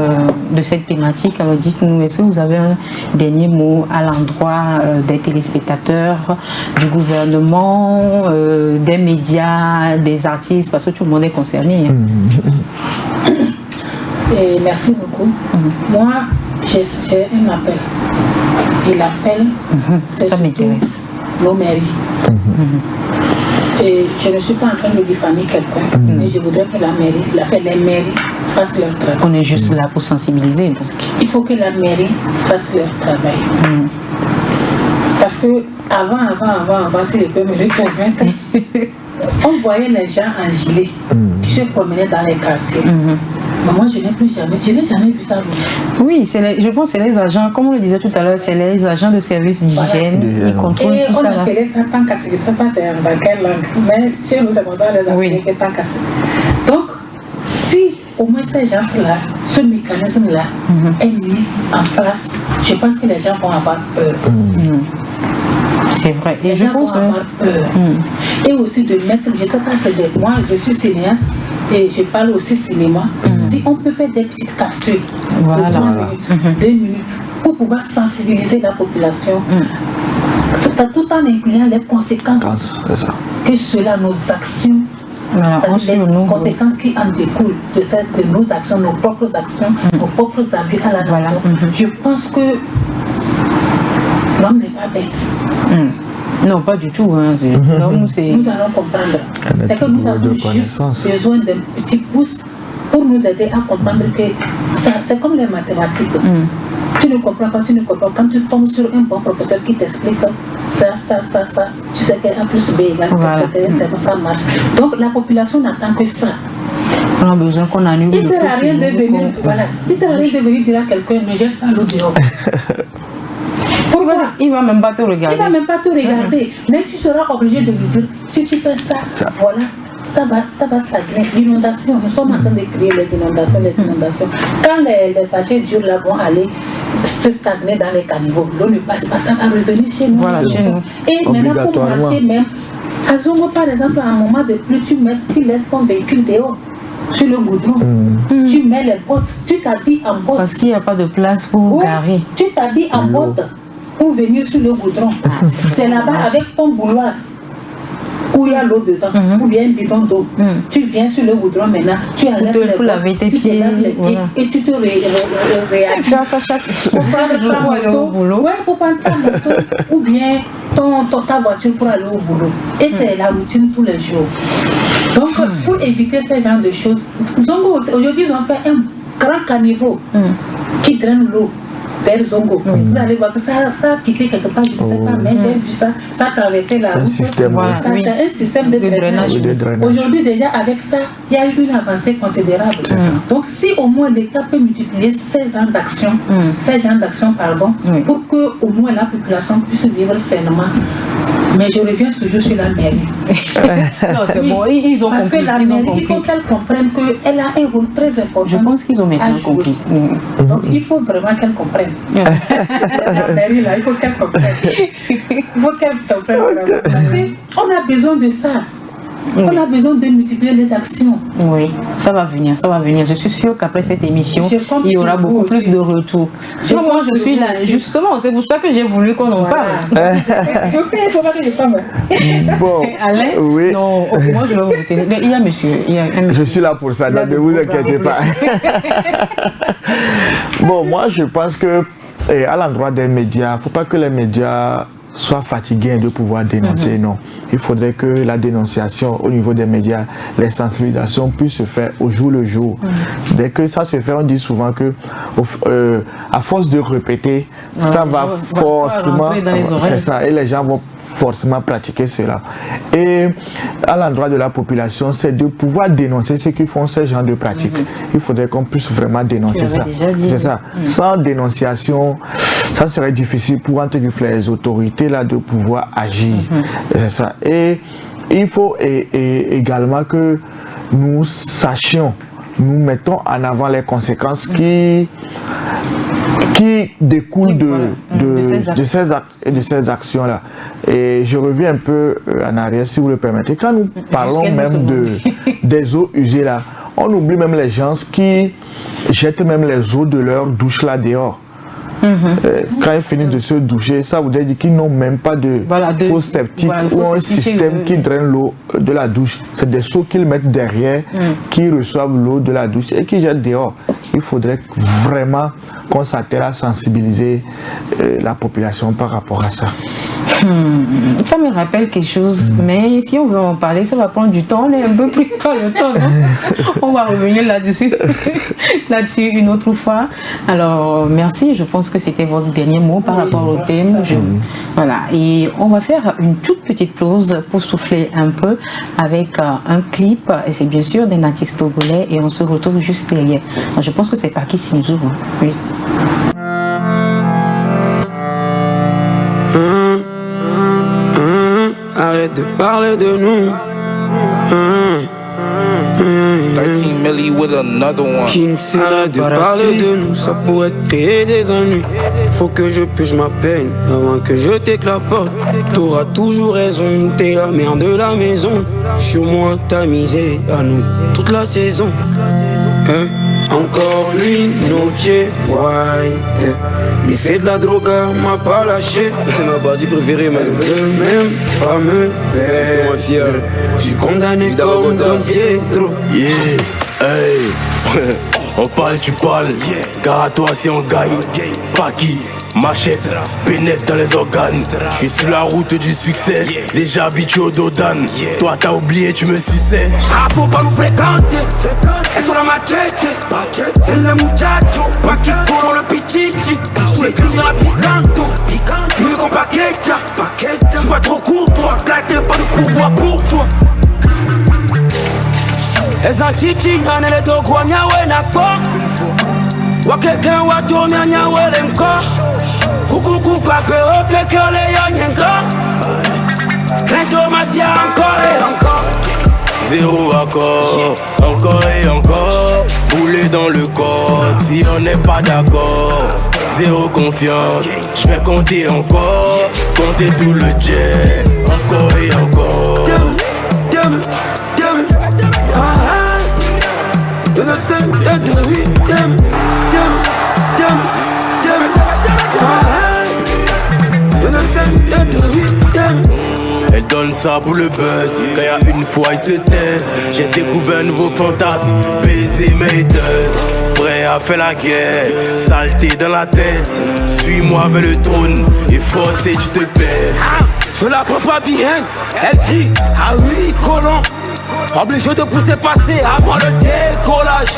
de cette thématique. Alors dites-nous, est-ce que vous avez un dernier mot à l'endroit des téléspectateurs, du gouvernement, des médias, des artistes, parce que tout le monde est concerné. Et merci beaucoup. Moi, j'ai un appel. Et l'appel, c'est ça m'intéresse. Nos mairies. Et je ne suis pas en train de diffamer quelqu'un, mais je voudrais que les mairies fassent leur travail. On est juste là pour sensibiliser. Donc. Il faut que la mairie fasse leur travail. Parce que avant, si je peux me le permettre, on voyait les gens en gilet qui se promenaient dans les quartiers. Mais moi, je n'ai jamais vu ça. Oui, je pense que c'est les agents, comme on le disait tout à l'heure, c'est les agents de service d'hygiène qui contrôlent tout ça. On appelait ça tant cassé, je ne sais pas dans quelle langue, mais chez nous, c'est comme ça, les appelait tant cassé. Donc, si au moins ces gens-là, ce mécanisme-là est mis en place, je pense que les gens vont avoir peur. C'est vrai. Et je pense et aussi de mettre, je ne sais pas, moi je suis cinéaste et je parle aussi cinéma. Si on peut faire des petites capsules de 3 minutes, 2 minutes, pour pouvoir sensibiliser la population, tout en incluant les conséquences que cela, nos actions, les conséquences qui en découlent de nos actions, nos propres actions, nos propres abus à la nature. Je pense que l'homme n'est pas bête. Non, pas du tout. Hein. Nous allons comprendre. C'est que nous avons juste besoin d'un petit pouce pour nous aider à comprendre que ça, c'est comme les mathématiques. Tu ne comprends pas, tu ne comprends pas. Quand tu tombes sur un bon professeur qui t'explique ça, tu sais que A plus B égale ça marche. Donc la population n'attend que ça. On a besoin qu'on annule il ne sert à rien de venir, il sert à rien de venir dire à quelqu'un ne jette pas l'eau dehors. Il va même pas te regarder. Il va même pas te regarder. Mais tu seras obligé de lui dire, si tu fais ça, voilà, ça va stagner. L'inondation, nous sommes en train de créer les inondations. Quand les sachets durs là vont aller se stagner dans les caniveaux, l'eau ne passe pas, ça va revenir chez nous. Voilà, chez nous. Et maintenant pour marcher même, à Zongo par exemple, à un moment de pluie, tu laisses ton véhicule dehors. Sur le goudron, tu mets les bottes, tu t'habilles en bottes. Parce qu'il n'y a pas de place pour garer. Tu t'habilles en bottes pour venir sur le goudron. Tu es là-bas avec ton bouloir où il y a l'eau dedans, ou bien un bidon d'eau. Tu viens sur le goudron maintenant, tu enlèves les bottes, laver tes pieds, et tu te réhabilles. Chaque jour pour aller au boulot. Oui, pour prendre ta moto ou bien ta voiture pour aller au boulot. Et c'est la routine tous les jours. Donc, pour éviter ce genre de choses, aujourd'hui, ils ont fait un grand caniveau qui draine l'eau vers Zongo. Vous allez voir que ça a quitté quelque part, je ne sais pas, mais j'ai vu ça a traversé la route. C'est un système de drainage. Aujourd'hui, déjà, avec ça, il y a eu une avancée considérable. Donc, si au moins l'État peut multiplier ces genres d'actions, pour que au moins la population puisse vivre sainement. Mais je reviens toujours sur la mairie. Non, c'est bon, ils ont compris. Parce que la mairie, il faut qu'elle comprenne qu'elle a un rôle très important. Je pense qu'ils ont maintenant compris. Donc il faut vraiment qu'elle comprenne. La mairie, là, il faut qu'elle comprenne. Il faut qu'elle comprenne vraiment. On a besoin de ça. On a besoin de multiplier les actions. Oui, ça va venir, ça va venir. Je suis sûre qu'après cette émission, il y aura beaucoup plus de retours. Moi, je suis là, justement, c'est pour ça que j'ai voulu qu'on en parle. Il faut pas que je parle. Bon, Alain, oui. Non, moi je vais vous tenir. Il y a monsieur. Je suis là pour ça, ne vous inquiétez pas. Bon, moi je pense que à l'endroit des médias, il ne faut pas que les médias soient fatigués de pouvoir dénoncer, non. Il faudrait que la dénonciation au niveau des médias, les sensibilisations puissent se faire au jour le jour. Dès que ça se fait, on dit souvent que à force de répéter, ça va forcément, c'est ça, et les gens vont forcément pratiquer cela. Et à l'endroit de la population, c'est de pouvoir dénoncer ceux qui font ce genre de pratiques. Il faudrait qu'on puisse vraiment dénoncer ça. C'est ça. Sans dénonciation, ça serait difficile pour entre les autorités là de pouvoir agir. C'est ça. Et il faut également que nous sachions, nous mettons en avant les conséquences qui découlent de ces actions-là. Et je reviens un peu en arrière, si vous le permettez. Quand nous parlons même des eaux usées là, on oublie même les gens qui jettent même les eaux de leur douche là dehors. Quand ils finissent de se doucher, ça voudrait dire qu'ils n'ont même pas de fosse septique ou un système qui draine l'eau de la douche. C'est des seaux qu'ils mettent derrière, qui reçoivent l'eau de la douche et qui jettent dehors. Il faudrait vraiment qu'on s'attelle à sensibiliser la population par rapport à ça. Ça me rappelle quelque chose, mais si on veut en parler, ça va prendre du temps. On est un peu pris par le temps, non? On va revenir là-dessus une autre fois. Alors, merci. Je pense que c'était votre dernier mot par rapport au thème. Voilà. Et on va faire une toute petite pause pour souffler un peu avec un clip. Et c'est bien sûr d'un artiste togolais. Et on se retrouve juste derrière. Donc, je pense que c'est Paki Sinzou. Oui. Arrête de parler de nous. 13 Millie with another one. Arrête de parler de nous, ça pourrait te créer des ennuis. Faut que je purge ma peine avant que je t'éclapote. T'auras toujours raison, t'es la mère de la maison. Sur moi t'as misé à nous toute la saison. Encore lui, Noche White. L'effet de la droga m'a pas lâché. C'est ma partie préférée, mais elle veut même pas me perdre. Je suis condamné comme Don Pietro. Yeah, hey. On parle, tu parles. Car à toi si on gagne. Paki, Machette, pénètre dans les organes. Je suis sur la route du succès, déjà habitué au Dodan. Toi t'as oublié, tu me suçais. Ah, faut pas nous fréquenter. Elles sont la machette. C'est le muchacho. Pas qui courent le pichichi. Sous les crimes dans la picanto. Nous qu'on paquette. Je suis pas trop courtois. Gâté, pas de pourboire pour toi. Elles en chichi, on est les deux gros nyawe na ko. Wa quelqu'un wa tourner nyawe l'enco. Coucou pape, ok que les yanyenka. Crainte mafia encore et encore. Zéro accord, encore et encore. Bouler dans le corps, si on n'est pas d'accord. Zéro confiance, je vais compter encore. Compter tout le jet, encore et encore. Elle donne ça pour le buzz. Quand y'a une fois ils se taisent. J'ai découvert un nouveau fantasme. Baiser mes deux. Prêt à faire la guerre. Saleté dans la tête. Suis-moi vers le trône. Et forcé tu te perds. Je la prends pas bien. Elle crie à 8 colons. Obligé de pousser passer avant le décollage.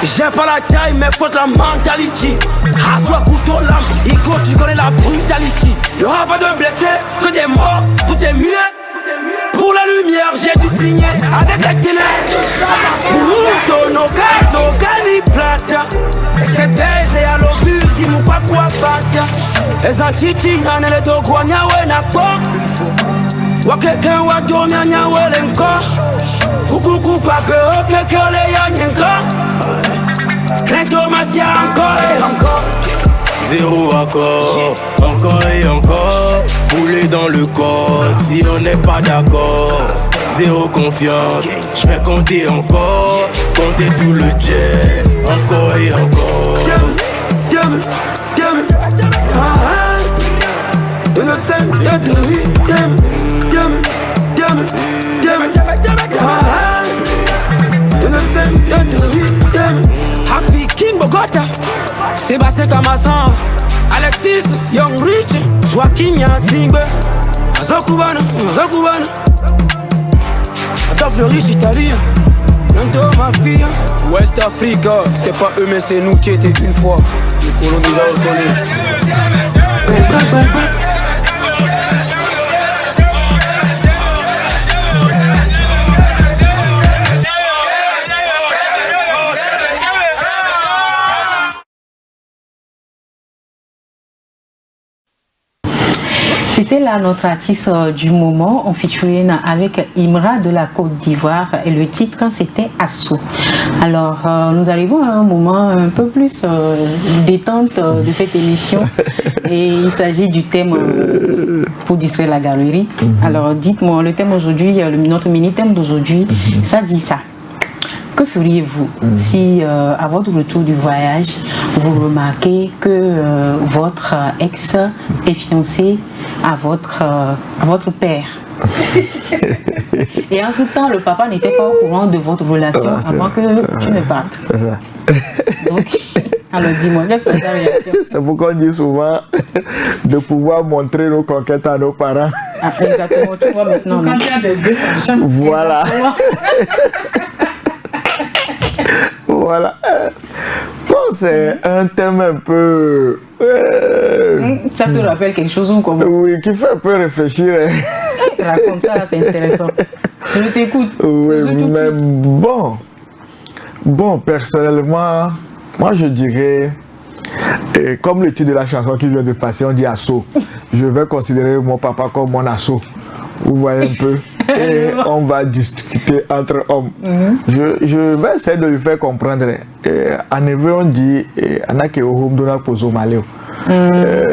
J'ai pas la taille mais faut la mentalité. Assois couteau lame, Ico tu connais la brutalité. Y'aura pas de blessés, que des morts, tout est muet. Pour la lumière j'ai dû signer avec les ténèbres. Pour no gato, cani plata. C'est baisé à l'obus, si nous pas quoi battre. Les antichi, on est les deux gros nyawe na ko. Wa quelqu'un wa tourner nyawe l'enco. Coucou pape, ok que les yanyenka. Crainte mafia encore et encore. Zéro accord, encore et encore. Bouler dans le corps, si on n'est pas d'accord. Zéro confiance, je vais compter encore. Compter tout le jet, encore et encore. Happy King Bogota, Sébastien Kamazan, Alexis, Young Rich, Joaquin Yazimbe, Azokubana, Adolphe le riche italien, Nanto Mafia. West Africa, c'est pas eux mais c'est nous qui étaient une fois. Les colons déjà reconnus. C'était là notre artiste du moment, on featuring avec Imra de la Côte d'Ivoire et le titre c'était Assaut. Alors nous arrivons à un moment un peu plus détente de cette émission et il s'agit du thème pour distraire la galerie. Alors dites-moi, le thème aujourd'hui, notre mini-thème d'aujourd'hui, ça dit ça. Que feriez-vous si, à votre retour du voyage, vous remarquez que votre ex est fiancé à votre père et entre-temps, le papa n'était pas au courant de votre relation avant que tu ne partes. C'est ça. Donc, alors dis-moi, quelle serait ta réaction? C'est pourquoi on dit souvent de pouvoir montrer nos conquêtes à nos parents. Ah, exactement, tu vois maintenant. Quand il y a des deux machins. Voilà. Voilà. Bon, c'est un thème un peu... ça te rappelle quelque chose ou comment? Oui, qui fait un peu réfléchir. Raconte ça, c'est intéressant. Je t'écoute. Oui, mais bon, personnellement, moi je dirais, comme le titre de la chanson qui vient de passer, on dit assaut. Je vais considérer mon papa comme mon assaut. Vous voyez un peu. Et on va discuter entre hommes. Je vais essayer de lui faire comprendre. En hébreu, on dit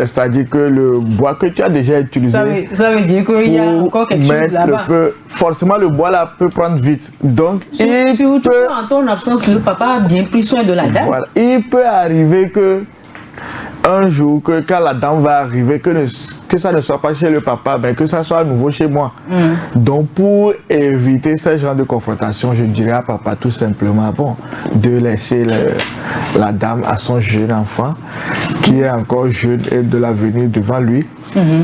c'est-à-dire que le bois que tu as déjà utilisé, ça veut dire qu'il y a encore quelque chose là-bas. Forcément, le bois là peut prendre vite. Donc, surtout en ton absence, le papa a bien pris soin de la dame. Voilà. Il peut arriver que un jour, quand la dame va arriver, que ça ne soit pas chez le papa, mais que ça soit à nouveau chez moi. Donc pour éviter ce genre de confrontation, je dirais à papa tout simplement, bon, de laisser la dame à son jeune enfant qui est encore jeune et de l'avenir devant lui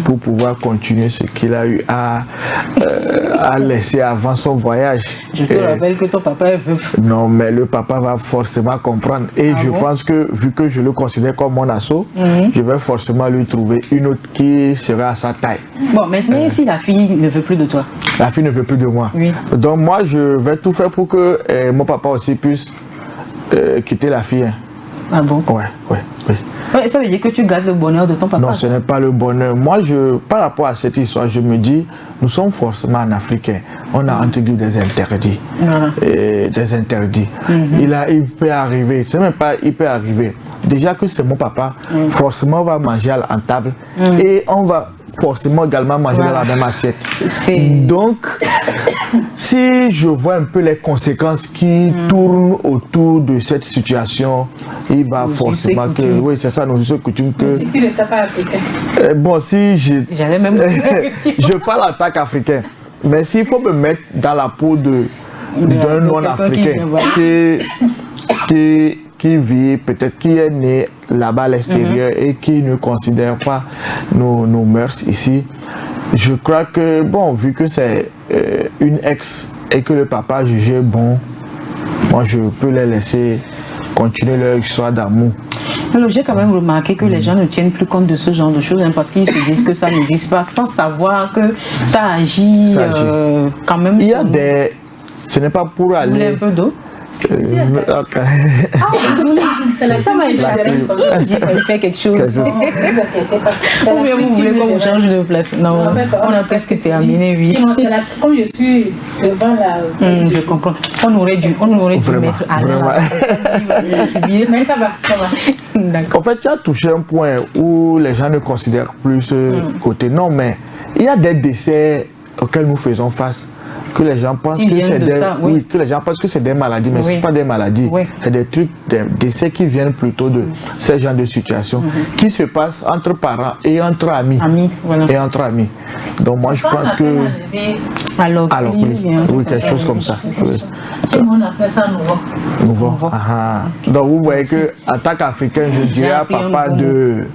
pour pouvoir continuer ce qu'il a eu à laisser avant son voyage. Je te rappelle que ton papa est veuf. Non, mais le papa va forcément comprendre. Et je pense que, vu que je le considère comme mon assaut, je vais forcément lui trouver une autre qui sera à sa taille. Bon, maintenant, si la fille ne veut plus de toi? La fille ne veut plus de moi. Oui. Donc moi, je vais tout faire pour que mon papa aussi puisse quitter la fille. Ah bon? Ouais. Ouais, ça veut dire que tu gardes le bonheur de ton papa? Non, ce n'est pas le bonheur. Moi, par rapport à cette histoire, je me dis, nous sommes forcément en Africain. On a entre guillemets des interdits. Des interdits. Il peut arriver, c'est même pas il peut arriver. Déjà que c'est mon papa, forcément on va manger en table et on va forcément également manger dans la même assiette. Donc, si je vois un peu les conséquences qui tournent autour de cette situation, il va forcément que... Oui, c'est ça, nos us et coutumes que... Si tu n'étais pas africain. Bon, si j'allais même... je parle en tant qu'Africain, mais s'il faut me mettre dans la peau d'un non-africain qui vit, peut-être qui est né là-bas à l'extérieur et qui ne considère pas nos mœurs ici, je crois que, bon, vu que c'est une ex et que le papa jugeait bon, moi je peux les laisser continuer leur histoire d'amour. Alors j'ai quand même remarqué que les gens ne tiennent plus compte de ce genre de choses parce qu'ils se disent que ça n'existe pas sans savoir que ça agit, quand même. Il y a des... Ce n'est pas pour aller... Vous voulez un peu d'eau? Ça m'a échappé. J'ai failli faire quelque chose. Ou bien vous voulez qu'on vous change de place? Non, on a presque terminé, oui. Comme je suis devant la... Je comprends. On aurait dû mettre à l'aise. Mais ça va. En fait, tu as touché un point où les gens ne considèrent plus ce côté. Non, mais il y a des décès auxquels nous faisons face. Que les gens pensent que c'est des maladies, mais ce n'est pas des maladies. C'est des trucs, des décès qui viennent plutôt de ces genres de situations qui se passent entre parents et entre amis. Donc moi je pense que... Alors, oui, quelque chose comme ça. On appelle ça nouveau. Donc vous voyez que en tant qu'Africain, je dirais à papa de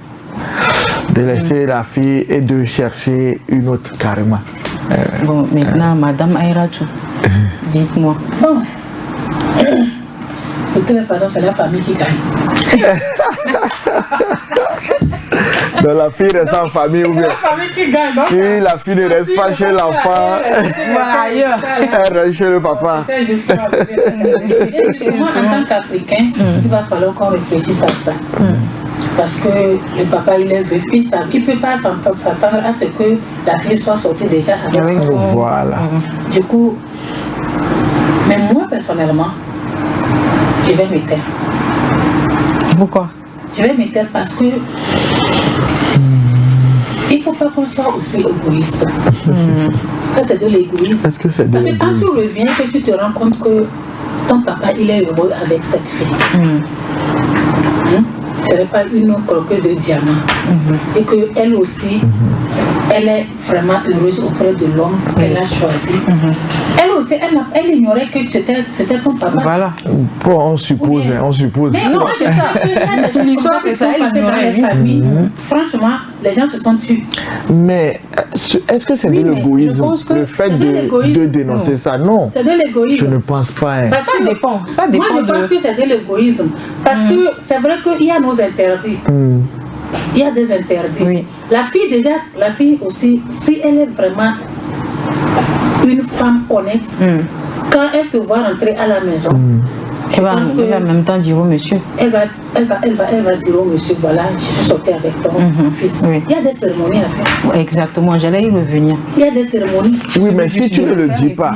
laisser la fille et de chercher une autre carrément. Bon, maintenant, Madame Aïratou, dites-moi. Bon, de toute façon, c'est la famille qui gagne. Donc la fille reste en famille ou bien? C'est la famille qui gagne. Si la fille ne reste pas chez l'enfant, elle reste chez le papa. Et justement, en tant qu'Africain, il va falloir qu'on réfléchisse à ça. Parce que le papa il est veuf, il ne peut pas s'attendre à ce que la fille soit sortie déjà avec son... Voilà. Du coup, mais moi personnellement, je vais me taire. Pourquoi? Je vais me taire parce que il ne faut pas qu'on soit aussi égoïste. Ça c'est de l'égoïsme. Est-ce que c'est de l'égoïsme? Parce que quand tu reviens, que tu te rends compte que ton papa il est heureux avec cette fille. Ce n'est pas une croqueuse de diamants. Et qu'elle aussi, elle est vraiment heureuse auprès de l'homme qu'elle a choisi. Elle aussi, elle ignorait que c'était ton papa. Voilà. Bon, on suppose. Mais non, c'est ça. L'histoire, c'est ça, elle ignorait. Dans les familles, franchement, les gens se sont tués. Mais est-ce que c'est de l'égoïsme, le fait de dénoncer ça? Non. C'est de l'égoïsme. Je ne pense pas. Parce que ça dépend. Moi, je pense que c'est de l'égoïsme. Parce que c'est vrai qu'il y a nos interdits. Il y a des interdits. La fille aussi, si elle est vraiment une femme honnête, quand elle te voit rentrer à la maison, elle va en même temps dire au monsieur. Elle va dire au monsieur, voilà, je suis sortie avec ton fils. Il y a des cérémonies à faire. Exactement, j'allais y revenir. Il y a des cérémonies. Oui, mais si tu ne le dis pas,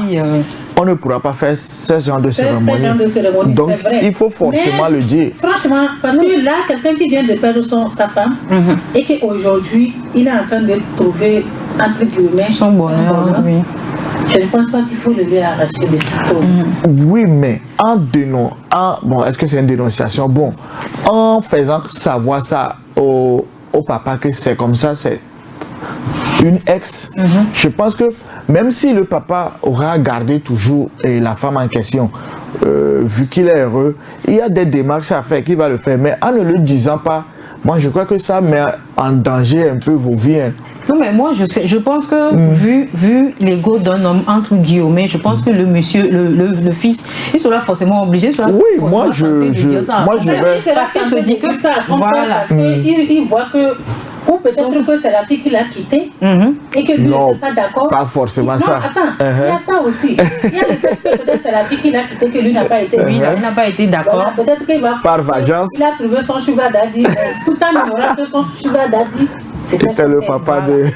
on ne pourra pas faire ce genre de cérémonie. Donc, il faut forcément le dire. Franchement, parce que là, quelqu'un qui vient de perdre sa femme et qu'aujourd'hui, il est en train de trouver, entre guillemets, son bonheur. Je ne pense pas qu'il faut le lui arracher de sitôt. Oui, mais bon, est-ce que c'est une dénonciation? Bon, en faisant savoir ça au papa que c'est comme ça, c'est une ex, je pense que même si le papa aura gardé toujours la femme en question, vu qu'il est heureux, il y a des démarches à faire qu'il va le faire, mais en ne le disant pas Moi, je crois que ça met en danger un peu vos vies. Hein. Non, mais moi, je pense que vu l'ego d'un homme, entre guillemets, je pense que le monsieur, le fils, il sera forcément obligé. Oui, moi, je vais... Parce qu'il se dit que ça à son père, parce qu'il voit que... Ou peut-être que c'est la fille qui l'a quitté et que lui n'était pas d'accord. Pas forcément non, ça. Attends, il y a ça aussi. Il y a le fait que peut-être c'est la fille qui l'a quitté que lui n'a pas été d'accord. Il n'a pas été d'accord. Voilà, peut-être qu'il va... Par vengeance. Il a trouvé son sugar daddy. Tout en ignorant que son sugar daddy, c'était le papa de...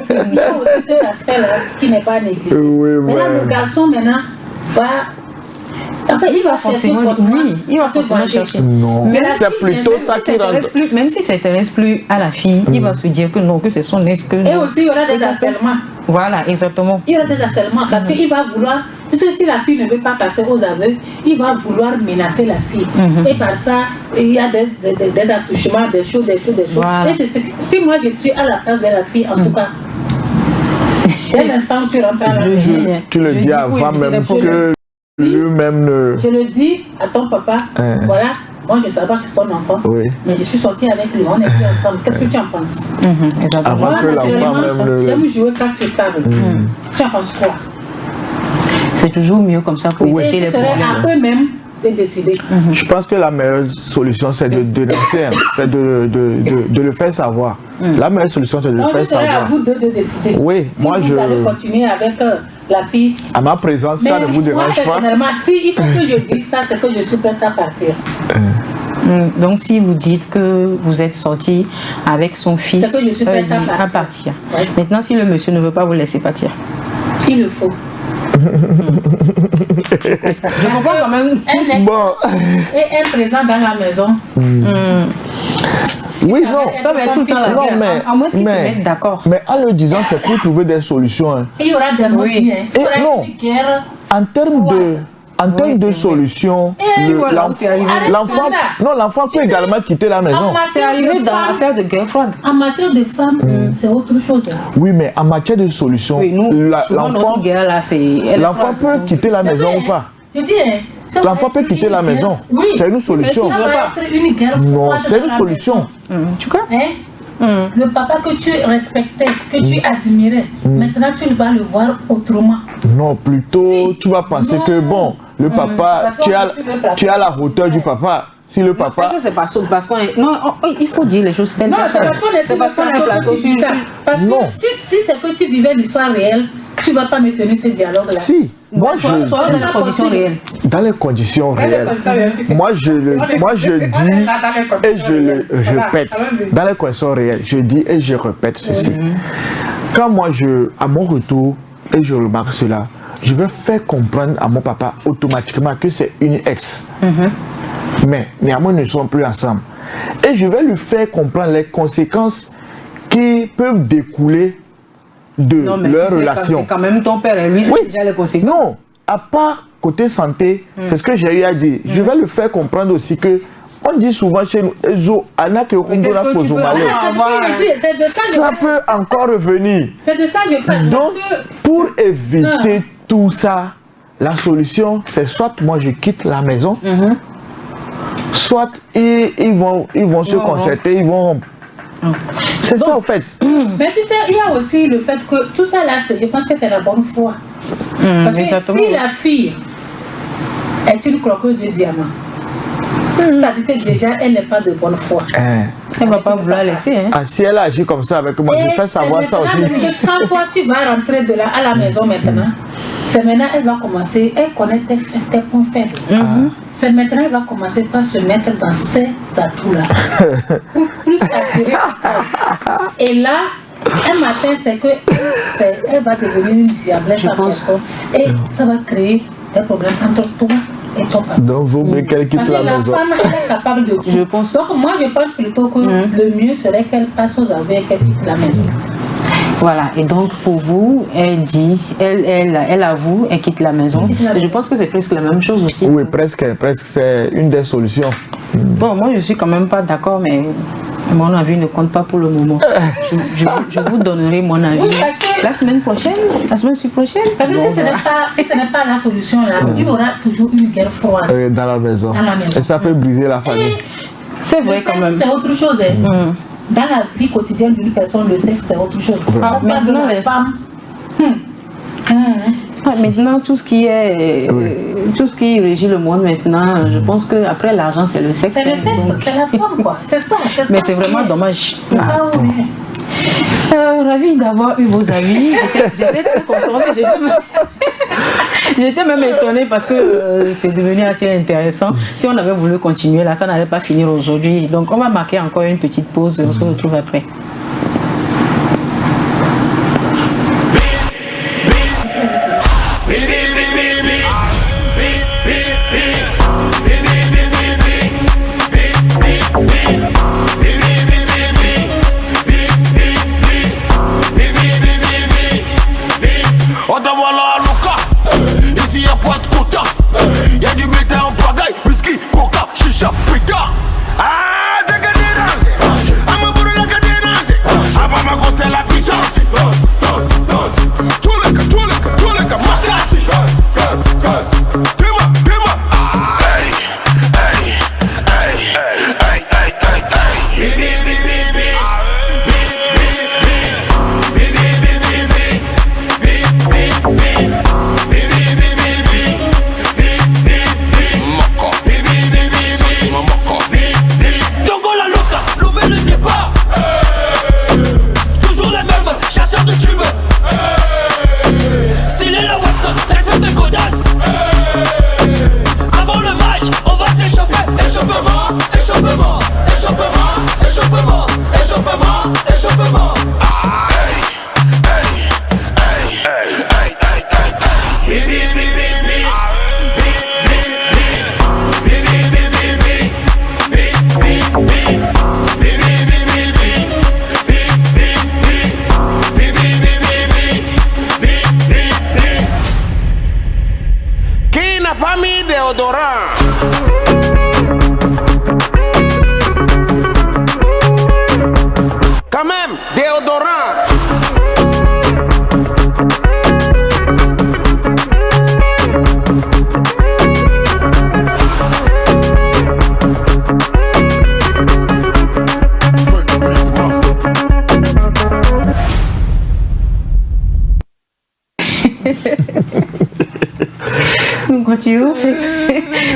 Il y a aussi cet aspect-là qui n'est pas négligé. Maintenant, le garçon maintenant va... Enfin, il va forcément, il va forcément chercher. Non, c'est plutôt ça qui rentre. Même si ça n'intéresse plus à la fille, il va se dire que non, que c'est son ex. Et aussi, il y aura des harcèlements. Voilà, exactement. Il y aura des harcèlements parce qu'il va vouloir, puisque si la fille ne veut pas passer aux aveux, il va vouloir menacer la fille. Et par ça, il y a des attouchements, des choses. Voilà. Et si moi je suis à la place de la fille, en tout cas, dès l'instant où tu rentres à la maison, tu le dis avant même que... Lui-même je le dis à ton papa, voilà, moi je ne savais pas que c'est ton enfant, mais je suis sortie avec lui, on est plus ensemble. Qu'est-ce que tu en penses? Avant que l'enfant même j'aime jouer carte sur table. Tu en penses quoi? C'est toujours mieux comme ça pour éviter les problèmes. À eux-mêmes de décider. Je pense que la meilleure solution c'est de dénoncer, c'est de le faire savoir. La meilleure solution c'est de le faire savoir. À vous deux de décider. Oui, si moi vous allez continuer avec la fille. À ma présence, ça ne vous dérange pas. Personnellement, si il faut que je dise ça, c'est que je suis prête à partir. Donc si vous dites que vous êtes sorti avec son fils, c'est que je suis prête à partir. Maintenant, si le monsieur ne veut pas vous laisser partir, il le faut. Je comprends quand même. Et un présent dans la maison. Oui, non, ça va être tout le temps la guerre. À moins qu'ils se mettent d'accord. Mais en le disant, c'est pour trouver des solutions. Hein. Il y aura des mots il y aura une guerre. En termes de solutions, l'enfant peut également quitter la maison. C'est arrivé dans l'affaire de guerre froide. En matière de femmes, c'est autre chose. Oui, mais en matière de solutions, l'enfant peut quitter la maison ou pas? Je dis, l'enfant peut quitter la maison. C'est une solution. Non, c'est une solution. Tu crois? Le papa que tu respectais, que tu admirais, maintenant tu vas le voir autrement. Non, plutôt tu vas penser que bon, le papa, tu as la hauteur du papa. Si le papa... C'est pas parce qu'on est... Non, il faut dire les choses telles que c'est parce qu'on est un plateau sur ça. Parce que si c'est que tu vivais l'histoire réelle, tu ne vas pas me tenir ce dialogue-là. Si, moi je... dans les conditions réelles. Dans les conditions réelles. Moi je dis et je le répète. Dans les conditions réelles, je dis et je répète ceci. Quand moi, à mon retour, et je remarque cela, je vais faire comprendre à mon papa automatiquement que c'est une ex. Mais néanmoins, nous ne sommes plus ensemble. Et je vais lui faire comprendre les conséquences qui peuvent découler de leur relation. C'est quand même ton père et lui, c'est déjà les conséquences. Non, à part côté santé, c'est ce que j'ai eu à dire. Je vais lui faire comprendre aussi que on dit souvent chez nous, ça peut encore revenir. C'est de ça que je parle. Donc, pour éviter tout ça, la solution, c'est soit moi je quitte la maison, soit ils vont se concerter, ils vont rompre. C'est ça en fait. Mais tu sais, il y a aussi le fait que tout ça là, je pense que c'est la bonne foi. Parce que si la fille est une croqueuse de diamants, ça dit que déjà elle n'est pas de bonne foi. Elle ne va pas vouloir laisser. Si elle agit comme ça avec moi, je fais savoir ça aussi. Quand toi tu vas rentrer de là à la maison maintenant, c'est maintenant elle va commencer, elle connaît tes points faibles. C'est maintenant elle va commencer par se mettre dans ces atouts-là. Pour plus attirer. Et là, un matin, c'est que elle va devenir une diablesse en personne. Et ça va créer des problèmes entre toi et ton papa. Donc vaut mieux qu'elle quitte la maison. Parce que la femme, elle est capable de tout. Donc moi, je pense plutôt que le mieux serait qu'elle passe aux aveux et qu'elle quitte la maison. Voilà, et donc pour vous, elle dit, elle avoue, elle quitte la maison. Et je pense que c'est presque la même chose aussi. Oui, presque, c'est une des solutions. Bon, moi je suis quand même pas d'accord, mais mon avis ne compte pas pour le moment. Je vous donnerai mon avis la semaine prochaine, la semaine prochaine. Parce que si ce n'est pas la solution, là, il y aura toujours une guerre froide. Dans la maison. Et ça peut briser la famille. C'est vrai quand même. C'est autre chose. Dans la vie quotidienne d'une personne, le sexe, c'est autre chose. Maintenant, les femmes. Maintenant, tout ce qui régit le monde maintenant, je pense qu'après l'argent, c'est le sexe. C'est le sexe, c'est la femme, quoi. C'est ça. Mais c'est vraiment dommage. C'est ça, oui. Ravi d'avoir eu vos avis. J'étais très contente. J'étais même étonnée parce que c'est devenu assez intéressant. Si on avait voulu continuer là, ça n'allait pas finir aujourd'hui. Donc on va marquer encore une petite pause et on se retrouve après.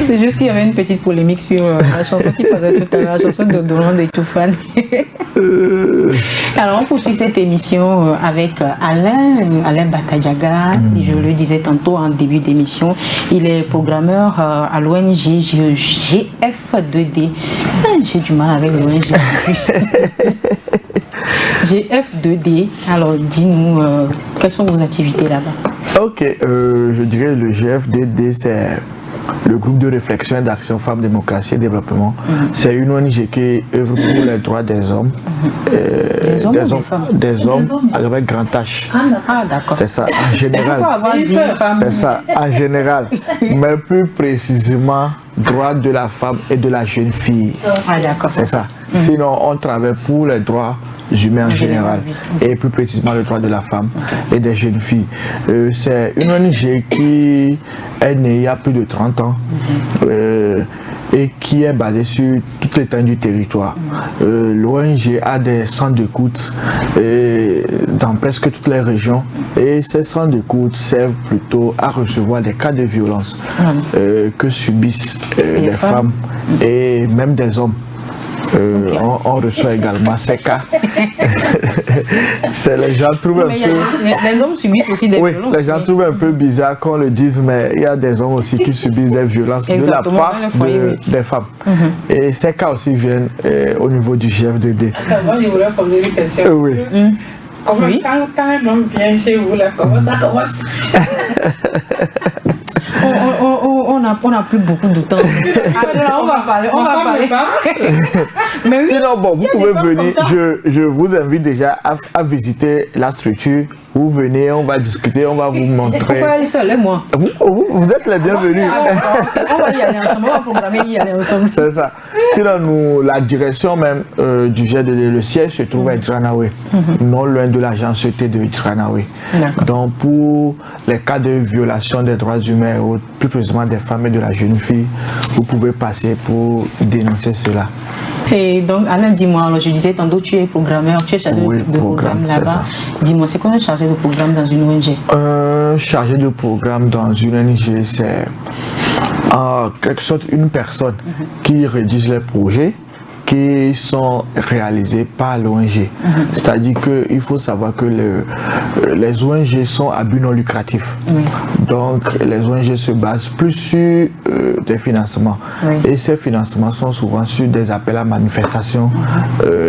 C'est juste qu'il y avait une petite polémique sur la chanson qui passait tout à l'heure, la chanson de Doran de Toufan. Alors on poursuit cette émission avec Alain Batadjaga. Je le disais tantôt en début d'émission, il est programmeur à l'ONG GF2D. J'ai du mal avec l'ONG. GF2D. Alors dis-nous, quelles sont vos activités là-bas? Ok, je dirais le GF2D, c'est le groupe de réflexion et d'action Femmes, Démocratie et Développement. C'est une ONG qui œuvre pour les droits des hommes. Des hommes avec grand H. Ah, d'accord. C'est ça, en général. C'est ça, en général. Mais plus précisément, droits de la femme et de la jeune fille. Ah, d'accord. C'est ça. Sinon, on travaille pour les droits humains en général et plus précisément le droit de la femme et des jeunes filles. C'est une ONG qui est née il y a plus de 30 ans et qui est basée sur toute l'étendue du territoire. L'ONG a des centres d'écoute dans presque toutes les régions et ces centres d'écoute servent plutôt à recevoir des cas de violence que subissent les femmes et même des hommes. On reçoit également ces cas. Les gens trouvent un peu... Les hommes subissent aussi des violences. Les gens trouvent un peu bizarre qu'on le dise, mais il y a des hommes aussi qui subissent des violences de la part des femmes. Et ces cas aussi viennent au niveau du GF2D. Moi, je voulais poser une question. Oui. Quand un homme vient chez vous, là, comment ça commence? On n'a plus beaucoup de temps. Alors, on va parler. Mais oui, sinon, bon, vous pouvez venir. Je vous invite déjà à visiter la structure. Vous venez, on va discuter, on va vous montrer. Pourquoi aller seul, moi? Vous êtes les bienvenus. On va y aller ensemble, on va programmer y aller ensemble. C'est ça. Sinon, la direction même du GF2D, le siège se trouve à Tranawe, non loin de l'agence de Tranawe. Donc, pour les cas de violation des droits humains, ou plus précisément des femmes et de la jeune fille, vous pouvez passer pour dénoncer cela. Et donc, Alain, dis-moi, alors je disais tantôt, tu es programmeur, tu es chargé de programme là-bas. Dis-moi, c'est quoi un chargé de programme dans une ONG? Chargé de programme dans une ONG, c'est en quelque sorte une personne qui rédige les projets qui sont réalisés par l'ONG. C'est-à-dire qu'il faut savoir que les ONG sont à but non lucratif. Donc les ONG se basent plus sur des financements. Et ces financements sont souvent sur des appels à manifestation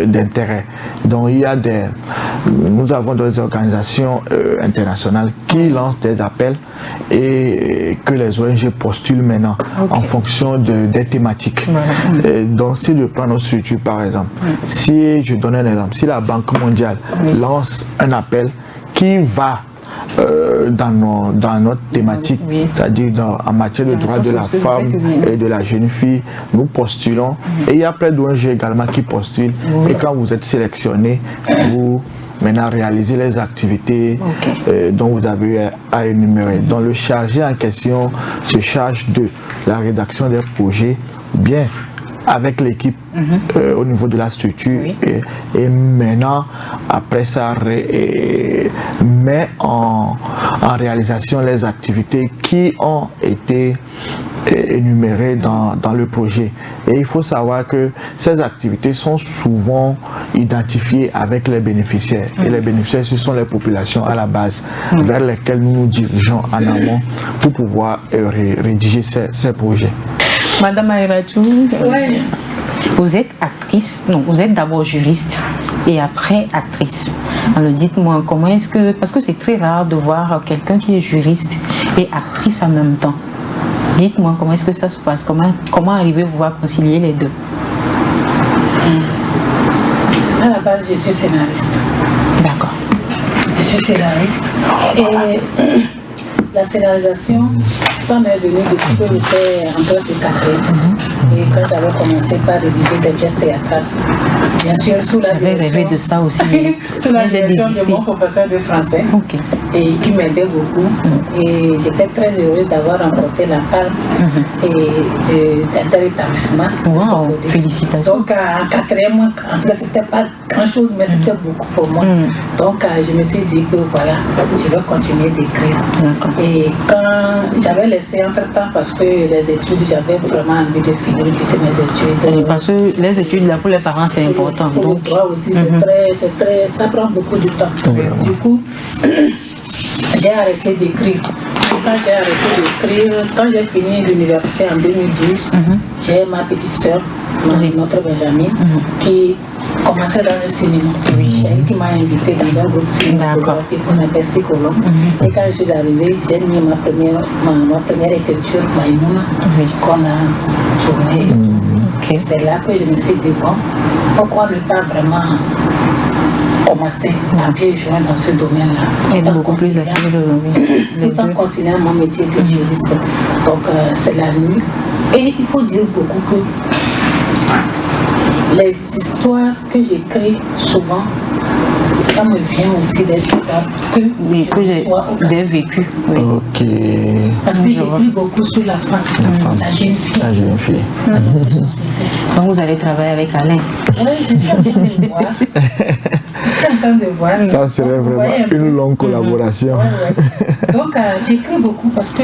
d'intérêt. Donc il y a nous avons des organisations internationales qui lancent des appels et que les ONG postulent maintenant en fonction des thématiques. Donc si je prends notre structure par exemple, si je donne un exemple, si la Banque mondiale lance un appel qui va dans notre thématique, c'est-à-dire en matière de droits de la femme et de la jeune fille, nous postulons et il y a plein d'ONG également qui postulent et quand vous êtes sélectionné, vous maintenant réaliser les activités dont vous avez eu à énumérer. Donc le chargé en question se charge de la rédaction des projets, bien avec l'équipe au niveau de la structure et maintenant après ça met en réalisation les activités qui ont été énumérées dans le projet. Et il faut savoir que ces activités sont souvent identifiées avec les bénéficiaires et les bénéficiaires ce sont les populations à la base vers lesquelles nous nous dirigeons en amont pour pouvoir rédiger ces projets. Madame Aïratou, vous êtes actrice, non, vous êtes d'abord juriste et après actrice. Alors dites-moi, comment est-ce que, parce que c'est très rare de voir quelqu'un qui est juriste et actrice en même temps. Dites-moi, comment est-ce que ça se passe, comment arrivez-vous à concilier les deux? À la base, je suis scénariste. D'accord. Je suis scénariste et la scénarisation, ça m'est venu depuis que j'étais en classe de 4e. Et quand j'avais commencé par rédiger des pièces théâtrales, bien sûr, sous la j'avais rêvé de ça aussi. Sous la direction de mon professeur de français, et qui m'aidait beaucoup. Et j'étais très heureuse d'avoir remporté la palme d'inter-établissement. Wow, félicitations. Donc en 4e, en fait, c'était pas grand-chose, mais c'était beaucoup pour moi. Donc je me suis dit que voilà, je vais continuer d'écrire. Et quand j'avais laissé entre-temps, parce que les études, j'avais vraiment envie de finir mes études. Parce que les études, là, pour les parents, c'est important. Pour le droit aussi, ça prend beaucoup de temps. Du coup, j'ai arrêté d'écrire. Quand j'ai arrêté d'écrire, quand j'ai fini l'université en 2012, j'ai ma petite soeur, notre Benjamin, qui commençait dans le cinéma. C'est elle qui m'a invité dans un groupe cinématographique qu'on appelle Psychologue. Et quand je suis arrivée, j'ai mis ma première écriture, Maïmouna, qu'on a tournée. C'est là que je me suis dit, bon, pourquoi ne pas vraiment commencer à pied joint dans ce domaine-là. Et beaucoup plus attiré tout en considérant mon métier de juriste. Donc c'est la nuit. Et il faut dire beaucoup que les histoires que j'écris souvent, ça me vient aussi des histoires que j'ai vécues. Ok. Parce que j'écris beaucoup sur la femme, la jeune fille. La jeune fille. Donc vous allez travailler avec Alain. Oui, je suis en train de voir. Ça serait vraiment une longue collaboration. Donc j'écris beaucoup parce que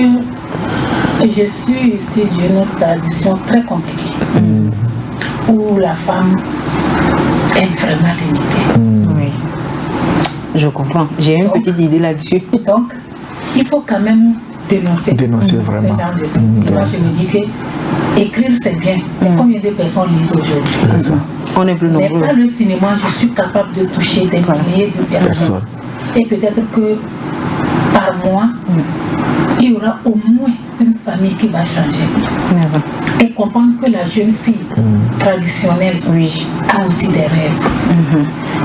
je suis aussi d'une tradition très compliquée où la femme est vraiment limitée. Oui, je comprends. J'ai une petite idée là-dessus. Donc il faut quand même dénoncer vraiment. Ce genre de trucs. Moi je me dis que écrire c'est bien, mais combien de personnes lisent aujourd'hui? On est plus nombreux. Mais par le cinéma, je suis capable de toucher des milliers de personnes. Et peut-être que par mois, il y aura au moins une famille qui va changer. Et comprendre que la jeune fille traditionnelle a aussi des rêves.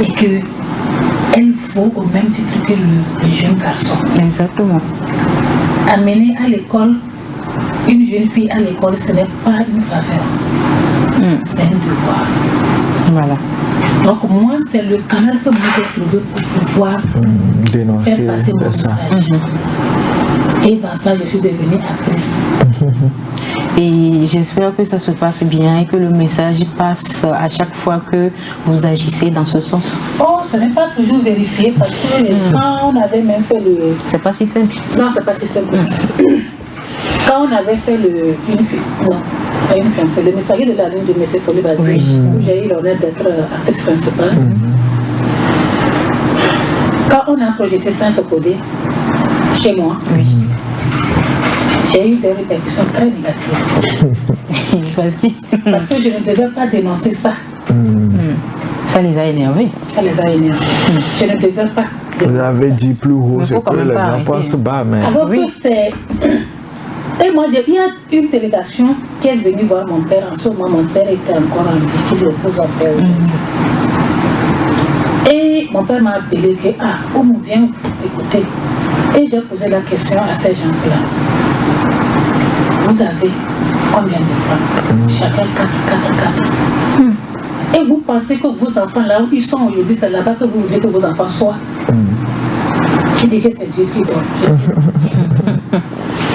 Et qu'elle vaut au même titre que le jeune garçon. Exactement. Amener à l'école une jeune fille à l'école, ce n'est pas une faveur. C'est un devoir. Voilà. Donc moi, c'est le canal que moi j'ai trouvé pour pouvoir faire passer mon message. Et dans ça, je suis devenue actrice. Et j'espère que ça se passe bien et que le message passe à chaque fois que vous agissez dans ce sens. Oh, ce n'est pas toujours vérifié parce que quand on avait même fait le... C'est pas si simple. Non, c'est pas si simple. Quand on avait fait le messager de la ligne de M. Foli Bazé, où j'ai eu l'honneur d'être actrice principale, quand on a projeté Saint-Socodé chez moi, j'ai eu des répercussions très négatives. Parce que je ne devais pas dénoncer ça. Ça les a énervés. Ça les a énervés. Je ne devais pas. Vous avez dit plus haut, c'est que les gens pensent bas, mais... Alors que c'est... Et moi, il y a une délégation qui est venue voir mon père. En ce moment, mon père était encore en vie, qui le pose en père aujourd'hui. Et mon père m'a appelé que, on me vient écouter. Et j'ai posé la question à ces gens-là. Vous avez combien de femmes? Chacun 4. Et vous pensez que vos enfants, là où ils sont aujourd'hui, c'est là-bas que vous voulez que vos enfants soient? Qui dit que c'est Dieu qui donne?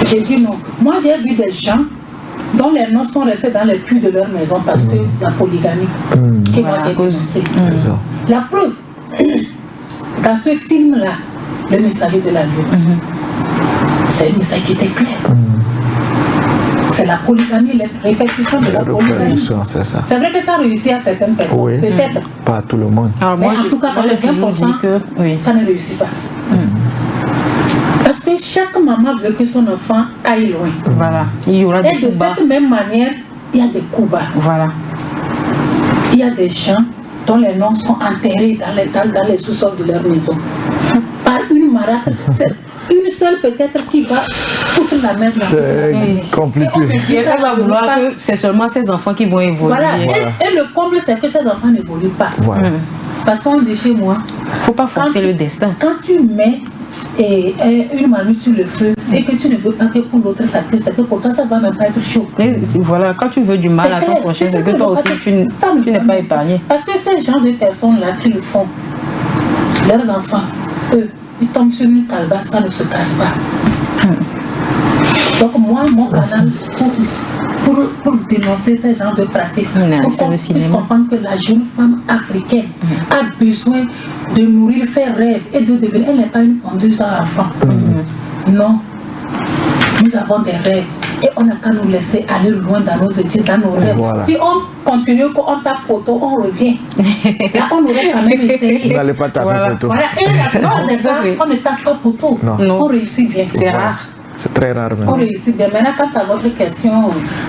J'ai dit non. Moi, j'ai vu des gens dont les noms sont restés dans les puits de leur maison parce que la polygamie que moi j'ai dénoncée. La preuve, dans ce film-là, le messager de la Lune, c'est un message qui était clair. C'est la polygamie, les répercussions de la polygamie. C'est vrai que ça réussit à certaines personnes, peut-être. Pas à tout le monde. Alors moi, mais en tout cas, 80%, ça ne réussit pas. Parce que chaque maman veut que son enfant aille loin. Voilà. Il y aura des coups bas. Et de cette même manière, il y a des coups bas. Voilà. Il y a des gens dont les noms sont enterrés dans les sous-sols de leur maison. Par une marâtre, une seule peut-être qui va foutre la main dans c'est compliqué. Et elle va vouloir que c'est seulement ces enfants qui vont évoluer. Voilà. Et le comble, c'est que ces enfants n'évoluent pas. Voilà. Parce qu'on dit chez moi, il ne faut pas forcer le destin. Quand tu mets une marmite sur le feu et que tu ne veux pas que pour l'autre s'active, c'est que pour toi ça va même pas être chaud. Voilà, quand tu veux du mal à ton prochain, c'est que toi aussi tu n'es pas épargné. Parce que ces gens de personnes-là qui le font, leurs enfants, eux, ils tombent sur une calebasse, ça ne se casse pas. Donc moi, mon canal, pour dénoncer ces genres de pratiques, pour qu'on puisse comprendre que la jeune femme africaine a besoin de nourrir ses rêves et de devenir, elle n'est pas une pondeuse à enfants. Non, nous avons des rêves et on n'a qu'à nous laisser aller loin dans nos études, dans nos rêves. Voilà. Si on continue, on tape poteau, on revient. Là, on aurait quand même essayé. Vous n'allez pas taper poteau. Voilà. Et la plupart des fois, on ne tape pas poteau. Non. On réussit bien. C'est rare. C'est très rare même. On réussit bien. Maintenant, quant à votre question,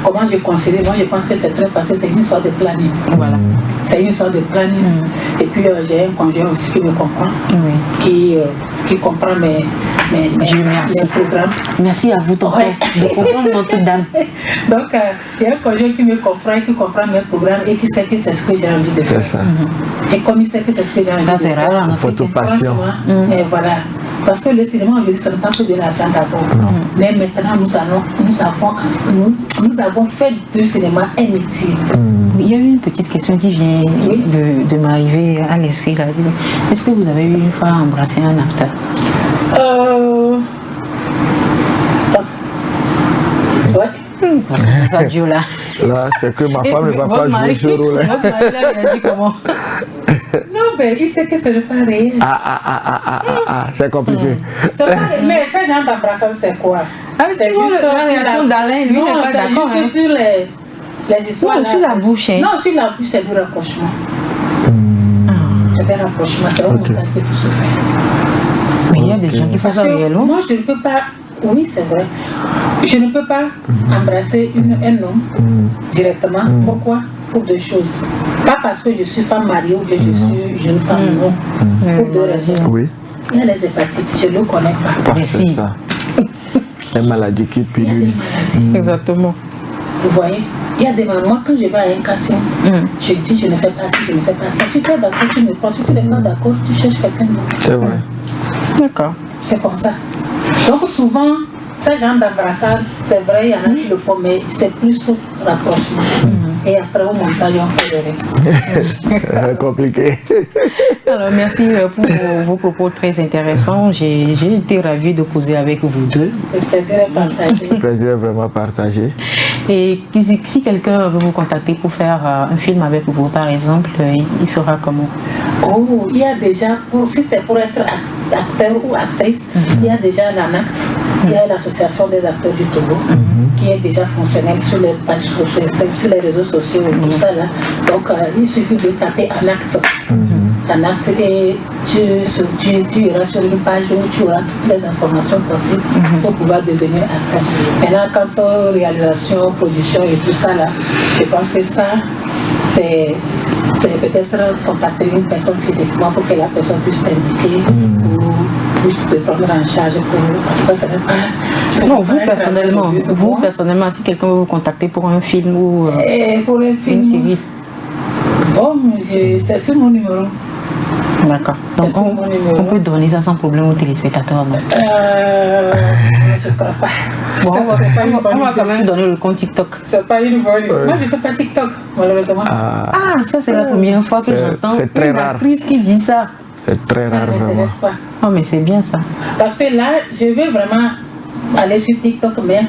comment je considère, moi je pense que c'est très facile, c'est une histoire de planning. Voilà. C'est une histoire de planning. Et puis j'ai un conjoint aussi qui me comprend, qui comprend mes programmes. Merci à vous, tonton. Je comprends notre dame. Donc, j'ai un conjoint qui me comprend, qui comprend mes programmes et qui sait que c'est ce que j'ai envie de faire. C'est ça. Et comme il sait que c'est ce que j'ai envie de faire. Ça, c'est rare. Il faut toute passion. Et voilà. Parce que le cinéma aujourd'hui, ce n'est pas que de l'argent d'abord. Mais maintenant, nous avons fait du cinéma un métier. Il y a eu une petite question qui vient de m'arriver à l'esprit. Est-ce que vous avez eu une fois embrassé un acteur? Ouais. Parce que ça Dieu là. Là, c'est que ma femme ne va pas jouer ce rôle. Votre mari là, il a dit comment? Non, mais il sait que ce n'est pas réel. C'est compliqué. C'est pas réel. Mais ce genre d'embrassage, c'est quoi? C'est juste la réaction d'Alain, lui, il n'est pas d'accord. C'est juste sur les histoires. Non, sur la bouche. Non, sur la bouche, c'est du rapprochement. C'est des rapprochements, c'est au montage que tout se fait. Mais il y a des gens qui font ça réellement. Moi, je ne peux pas. Oui, c'est vrai. Je ne peux pas embrasser un homme directement. Pourquoi? Pour deux choses. Pas parce que je suis femme mariée ou que je suis jeune femme, non. Pour deux raisons. Oui. Il y a les hépatites, je ne le connais pas. C'est ça. Les maladies qui pilulent. Exactement. Vous voyez? Il y a des mamans, quand je vais à un casting, je dis je ne fais pas ça, je ne fais pas ça. Si tu es d'accord, tu me prends. Si tu n'es pas d'accord, tu cherches quelqu'un d'autre. C'est vrai. D'accord. C'est comme ça. Donc souvent, ce genre d'embrassade, c'est vrai, il y en a qui le font, mais c'est plus rapprochement. Et après, au montage, on fait le reste. C'est compliqué. Alors, merci pour vos propos très intéressants. J'ai été ravie de causer avec vous deux. Le plaisir est partagé. Le plaisir est vraiment partagé. Et si quelqu'un veut vous contacter pour faire un film avec vous, par exemple, il fera comment? Oh, il y a déjà, si c'est pour être acteur ou actrice, il y a déjà l'ANACT, il y a l'association des acteurs du Togo, qui est déjà fonctionnelle sur les pages, sur les réseaux sociaux et tout ça là. Donc il suffit de taper ANACT. ANACT et tu iras sur une page où tu auras toutes les informations possibles pour pouvoir devenir acteur. Maintenant, quant aux réalisations, production et tout ça là, je pense que ça, c'est peut-être contacter une personne physiquement pour que la personne puisse t'indiquer ou puisse te prendre en charge. En tout cas, ça n'est pas... Non, vous personnellement, si quelqu'un veut vous contacter pour un film ou pour un film, une série. Bon, c'est sur mon numéro. D'accord. Donc on peut donner ça sans problème aux téléspectateurs, non? Je ne crois pas. Bon, on va quand même donner le compte TikTok. C'est pas une bonne idée. Moi, je ne fais pas TikTok, malheureusement. Ah, ça c'est la première fois que j'entends une actrice qui dit ça. C'est très rare, Ça ne m'intéresse pas. Oh, mais c'est bien ça. Parce que là, je veux vraiment aller sur TikTok, mais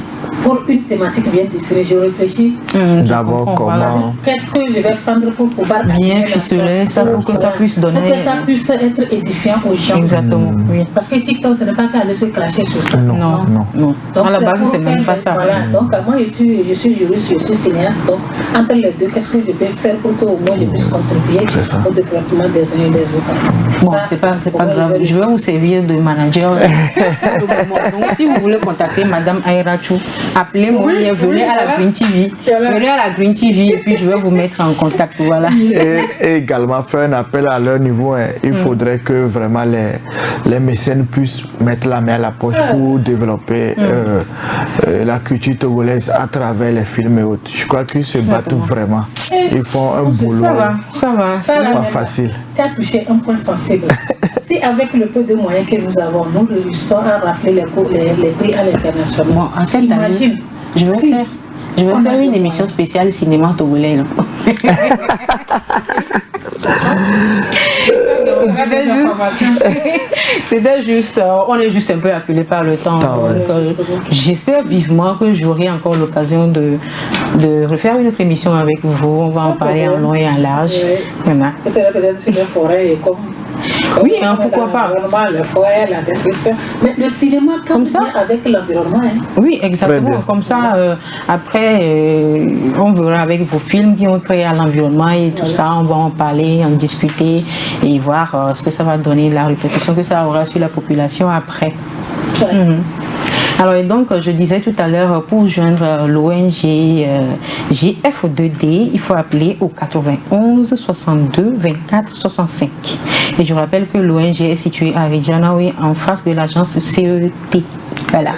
pour une thématique bien définie. Je réfléchis. D'abord, comment... Qu'est-ce que je vais prendre pour pouvoir... Bien ficeler ça, pour que ça puisse donner... Pour que ça puisse être édifiant aux gens. Exactement, oui. Parce que TikTok, ce n'est pas qu'à aller se cracher sur ça. Non. Donc, à la base, c'est même pas ça. Voilà. Donc, moi, je suis juriste, je suis cinéaste. Donc, entre les deux, qu'est-ce que je peux faire pour qu'au moins je puisse contribuer au développement des uns et des autres? Bon, c'est pas grave. Je vais vous servir de manager. Donc, si vous voulez contacter Madame Aïrachou, appelez-moi, venez à la Green TV. Venez à la Green TV et puis je vais vous mettre en contact. Voilà. Et également faire un appel à leur niveau. Il faudrait que vraiment les mécènes puissent mettre la main à la poche pour développer la culture togolaise à travers les films et autres. Je crois qu'ils se battent vraiment. Ils font un boulot. Ça va. C'est pas facile. Tu as touché un point sensible. Si avec le peu de moyens que nous avons, nous réussissons à rafler les prix à l'international. Bon, en cette année, je vais faire une émission spéciale cinéma togolais. C'était juste, on est juste un peu appelé par le temps. J'espère vivement que j'aurai encore l'occasion de refaire une autre émission avec vous. On va en parler en long et en large. C'est peut-être sur les forêts et comme... Oui, pourquoi pas. Le forêt, la description. Mais le cinéma comme ça avec l'environnement. Oui, exactement. Comme ça, après, on verra avec vos films qui ont trait à l'environnement et tout ça. On va en parler, en discuter et voir ce que ça va donner, la répercussion que ça aura sur la population après. Alors, et donc, je disais tout à l'heure, pour joindre l'ONG GF2D, il faut appeler au 91 62 24 65. Et je rappelle que l'ONG est située à Rijanawe, en face de l'agence CET. Voilà.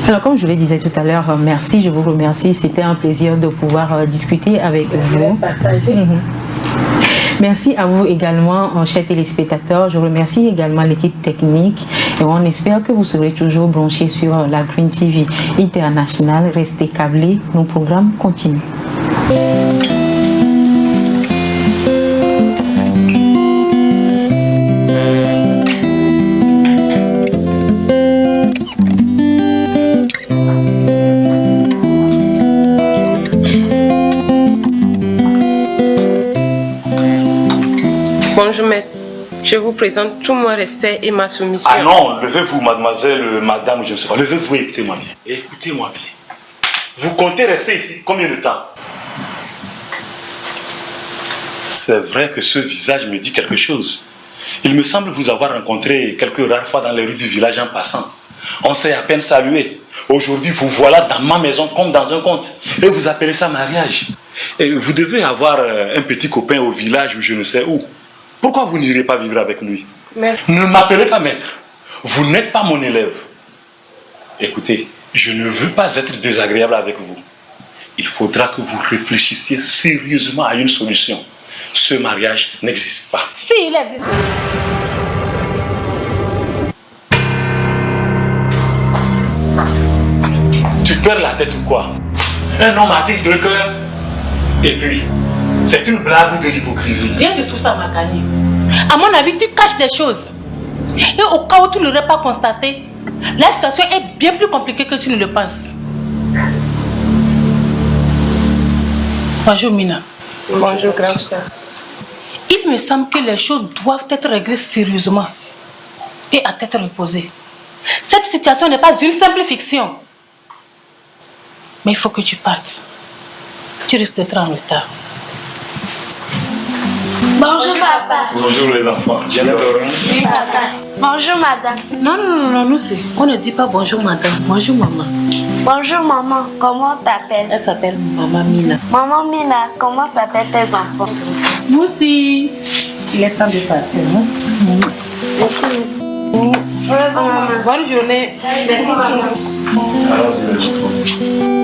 Alors, comme je le disais tout à l'heure, merci, je vous remercie. C'était un plaisir de pouvoir discuter avec vous. Merci à vous également, chers téléspectateurs. Je remercie également l'équipe technique et on espère que vous serez toujours branchés sur la Green TV International. Restez câblés, nos programmes continuent. Bonjour maître, je vous présente tout mon respect et ma soumission. Ah non, levez-vous mademoiselle, madame, je ne sais pas. Levez-vous et écoutez-moi bien. Écoutez-moi bien. Vous comptez rester ici combien de temps? C'est vrai que ce visage me dit quelque chose. Il me semble vous avoir rencontré quelques rares fois dans les rues du village en passant. On s'est à peine salué. Aujourd'hui, vous voilà dans ma maison comme dans un conte. Et vous appelez ça mariage. Et vous devez avoir un petit copain au village ou je ne sais où. Pourquoi vous n'irez pas vivre avec lui? Maître. Ne m'appelez pas maître. Vous n'êtes pas mon élève. Écoutez, je ne veux pas être désagréable avec vous. Il faudra que vous réfléchissiez sérieusement à une solution. Ce mariage n'existe pas. Si, il est... Tu perds la tête ou quoi? Un homme a-t-il deux cœurs? Et puis, c'est une blague ou de l'hypocrisie? Rien de tout ça, Makani. À mon avis, tu caches des choses. Et au cas où tu ne l'aurais pas constaté, la situation est bien plus compliquée que tu ne le penses. Bonjour Mina. Bonjour, grande soeur. Il me semble que les choses doivent être réglées sérieusement et à tête reposée. Cette situation n'est pas une simple fiction. Mais il faut que tu partes. Tu risques d'être en retard. Bonjour papa. Bonjour les enfants. Bien dormi? Oui papa. Bonjour madame. Non, nous c'est. On ne dit pas bonjour madame. Bonjour maman. Bonjour maman. Comment t'appelles? Elle s'appelle Maman Mina. Maman Mina, comment s'appellent tes enfants? Moussi. Il est temps de partir, non? Merci. Bonne journée. Merci maman. Allons-y les enfants.